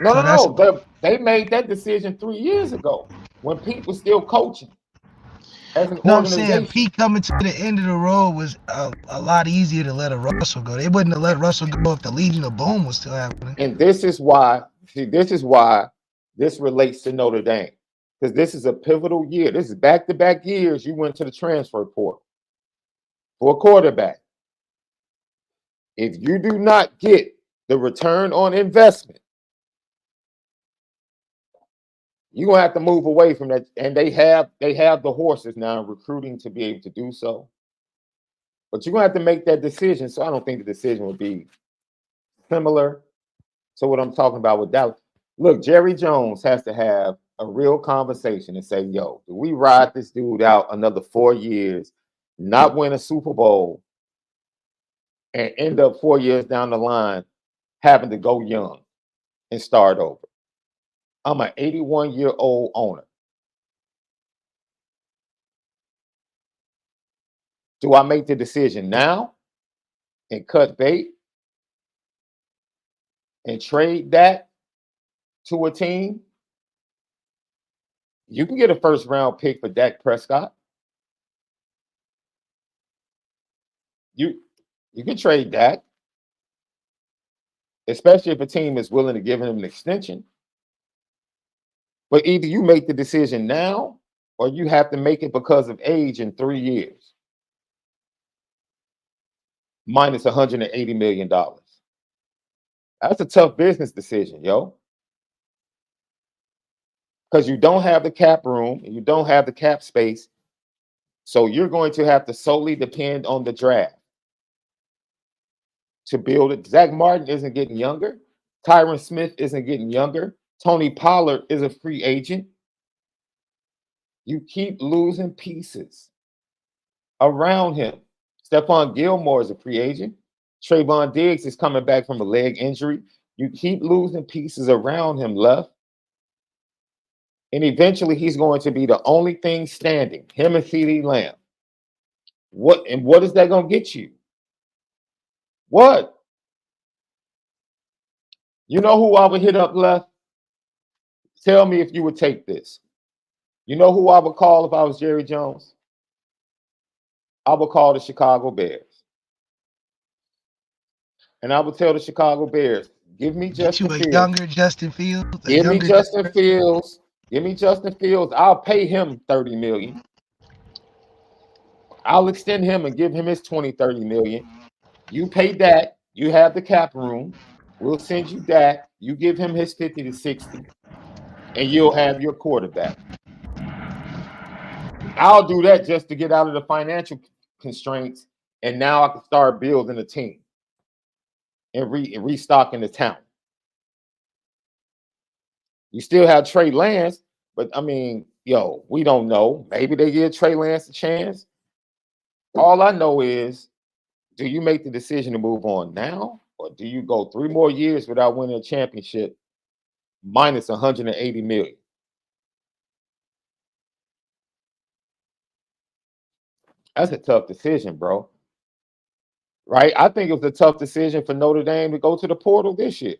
S1: No. They made that decision 3 years ago when Pete was still coaching.
S2: I'm saying Pete coming to the end of the road was a lot easier to let a Russell go. They wouldn't have let Russell go if the Legion of Boom was still happening.
S1: And this is why this relates to Notre Dame. Because this is a pivotal year. This is back-to-back years you went to the transfer portal for a quarterback. If you do not get the return on investment, you're going to have to move away from that. And they have the horses now recruiting to be able to do so. But you're going to have to make that decision. So I don't think the decision would be similar to what I'm talking about with Dallas. Look, Jerry Jones has to have a real conversation and say, yo, do we ride this dude out another 4 years, not win a Super Bowl, and end up 4 years down the line having to go young and start over? I'm an 81-year-old owner. Do I make the decision now and cut bait and trade that to a team? You can get a first-round pick for Dak Prescott. You can trade Dak, especially if a team is willing to give him an extension. But either you make the decision now or you have to make it because of age in 3 years. Minus $180 million. That's a tough business decision, yo. Because you don't have the cap room and you don't have the cap space. So you're going to have to solely depend on the draft to build it. Zach Martin isn't getting younger. Tyron Smith isn't getting younger. Tony Pollard is a free agent. You keep losing pieces around him. Stephon Gilmore is a free agent. Trayvon Diggs is coming back from a leg injury. You keep losing pieces around him, left. And eventually he's going to be the only thing standing, him and CeeDee Lamb. What is that going to get you? What? You know who I would hit up, left? Tell me if you would take this. You know who I would call if I was Jerry Jones? I would call the Chicago Bears. And I would tell the Chicago Bears, give me Justin Fields.
S2: Younger Justin Fields.
S1: Give me Justin Fields. Give me Justin Fields. I'll pay him $30 million. I'll extend him and give him his $20-30 million. You pay that. You have the cap room. We'll send you that. You give him his 50 to 60, and you'll have your quarterback. I'll do that just to get out of the financial constraints, and now I can start building a team and restocking the talent. You still have Trey Lance, but I mean, yo, we don't know. Maybe they give Trey Lance a chance. All I know is, do you make the decision to move on now, or do you go 3 more years without winning a championship minus $180 million? That's a tough decision, bro. Right? I think it was a tough decision for Notre Dame to go to the portal this year.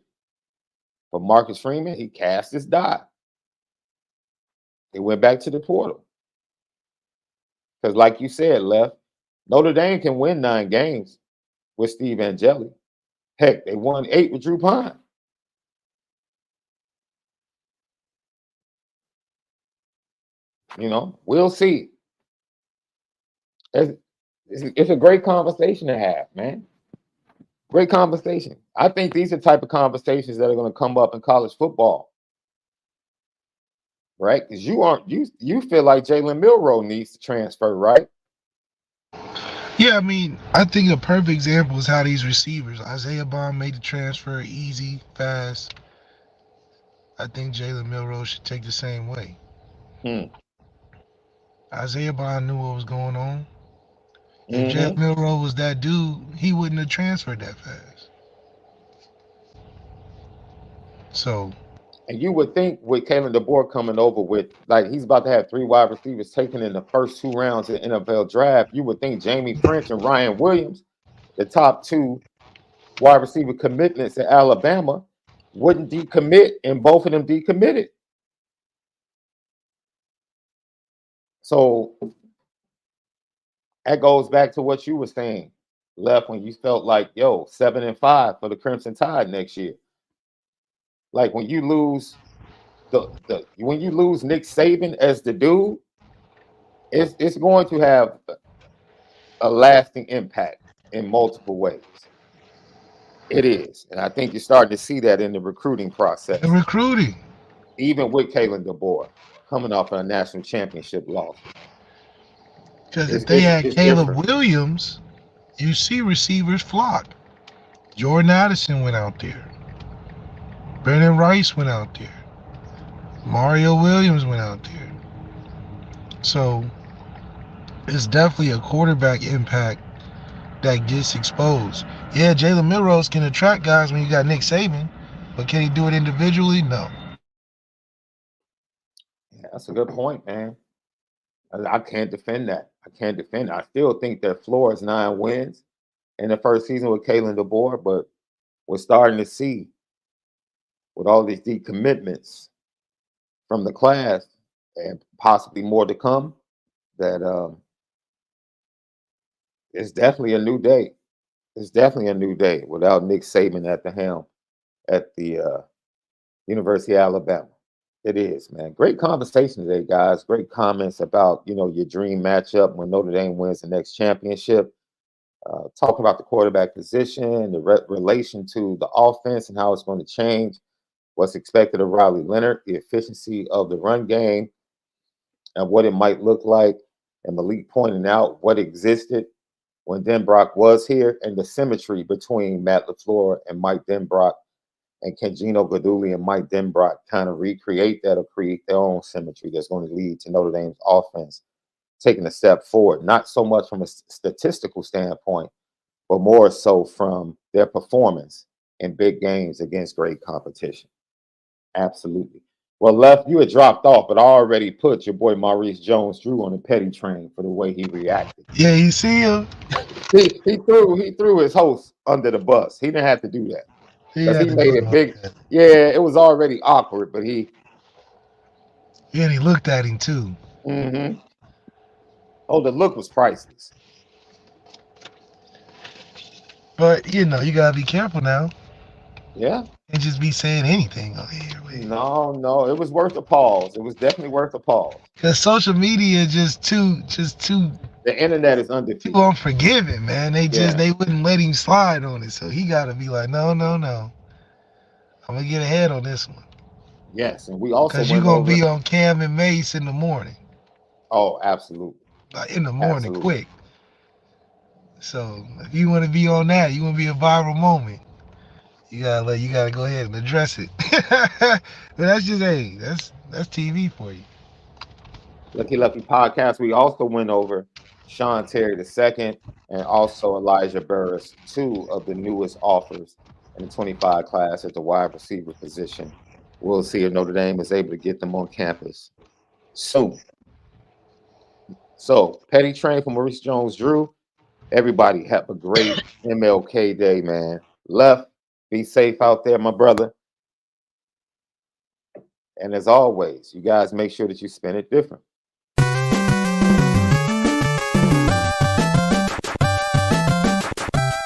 S1: But Marcus Freeman, he cast his die. He went back to the portal. Because like you said, Left, Notre Dame can win 9 games with Steve Angeli. Heck, they won 8 with Drew Pine. You know, we'll see. It's a great conversation to have, man. Great conversation. I think these are the type of conversations that are going to come up in college football. Right? Because you feel like Jalen Milroe needs to transfer, right?
S2: Yeah, I mean, I think a perfect example is how these receivers, Isaiah Bond made the transfer easy, fast. I think Jalen Milroe should take the same way. Isaiah Bond knew what was going on. If Jalen Milroe was that dude, he wouldn't have transferred that fast. So,
S1: and you would think with Kalen DeBoer coming over with, like, he's about to have 3 wide receivers taken in the first 2 rounds of the NFL draft, you would think Jamie French and Ryan Williams, the top 2 wide receiver commitments at Alabama, wouldn't decommit, and both of them decommitted. So that goes back to what you were saying, Left, when you felt like, yo, 7-5 for the Crimson Tide next year. Like when you lose when you lose Nick Saban as the dude, it's going to have a lasting impact in multiple ways. It is, and I think you're starting to see that in the recruiting process.
S2: The recruiting,
S1: even with Kalen DeBoer coming off a national championship loss.
S2: Because if they had Caleb Williams, you see receivers flock. Jordan Addison went out there. Brandon Rice went out there. Mario Williams went out there. So it's definitely a quarterback impact that gets exposed. Yeah, Jalen Milroe can attract guys when you got Nick Saban, but can he do it individually? No.
S1: Yeah, that's a good point, man. I can't defend that. I still think their floor is 9 wins in the first season with Kalen DeBoer, but we're starting to see with all these decommitments from the class and possibly more to come that it's definitely a new day. It's definitely a new day without Nick Saban at the helm at the University of Alabama. It is, man. Great conversation today, guys. Great comments about, your dream matchup when Notre Dame wins the next championship. Talking about the quarterback position, the relation to the offense and how it's going to change, what's expected of Riley Leonard, the efficiency of the run game, and what it might look like. And MALIK pointing out what existed when Denbrock was here and the symmetry between Matt LaFleur and Mike Denbrock And can Gino Guidugli and Mike Denbrock kind of recreate that or create their own symmetry that's going to lead to Notre Dame's offense taking a step forward, not so much from a statistical standpoint, but more so from their performance in big games against great competition. Absolutely. Well, Left, you had dropped off, but I already put your boy Maurice Jones-Drew on the petty train for the way he reacted.
S2: Yeah, you see him?
S1: He threw his host under the bus. He didn't have to do that because he made it big. Yeah, it was already awkward, but he.
S2: Yeah, and he looked at him too.
S1: Mm-hmm. Oh, the look was priceless.
S2: But you know, you gotta be careful now.
S1: Yeah.
S2: And just be saying anything on here.
S1: No, it was worth a pause. It was definitely worth a pause.
S2: Because social media just too.
S1: The internet is undefeated.
S2: Too unforgiving, man. They wouldn't let him slide on it, so he gotta be like, no. I'm gonna get ahead on this one.
S1: Yes, and we also
S2: because you're gonna be on Cam and Mace in the morning.
S1: Oh, absolutely.
S2: Like in the morning, quick. So if you want to be on that, you want to be a viral moment. You gotta go ahead and address it. But that's just that's TV for you.
S1: Lucky Podcast. We also went over Sean Terry II and also Elijah Burris, 2 of the newest offers in the 25 class at the wide receiver position. We'll see if Notre Dame is able to get them on campus soon. So, petty train for Maurice Jones-Drew. Everybody have a great MLK Day, man. Left, be safe out there, my brother. And as always, you guys make sure that you spend it different.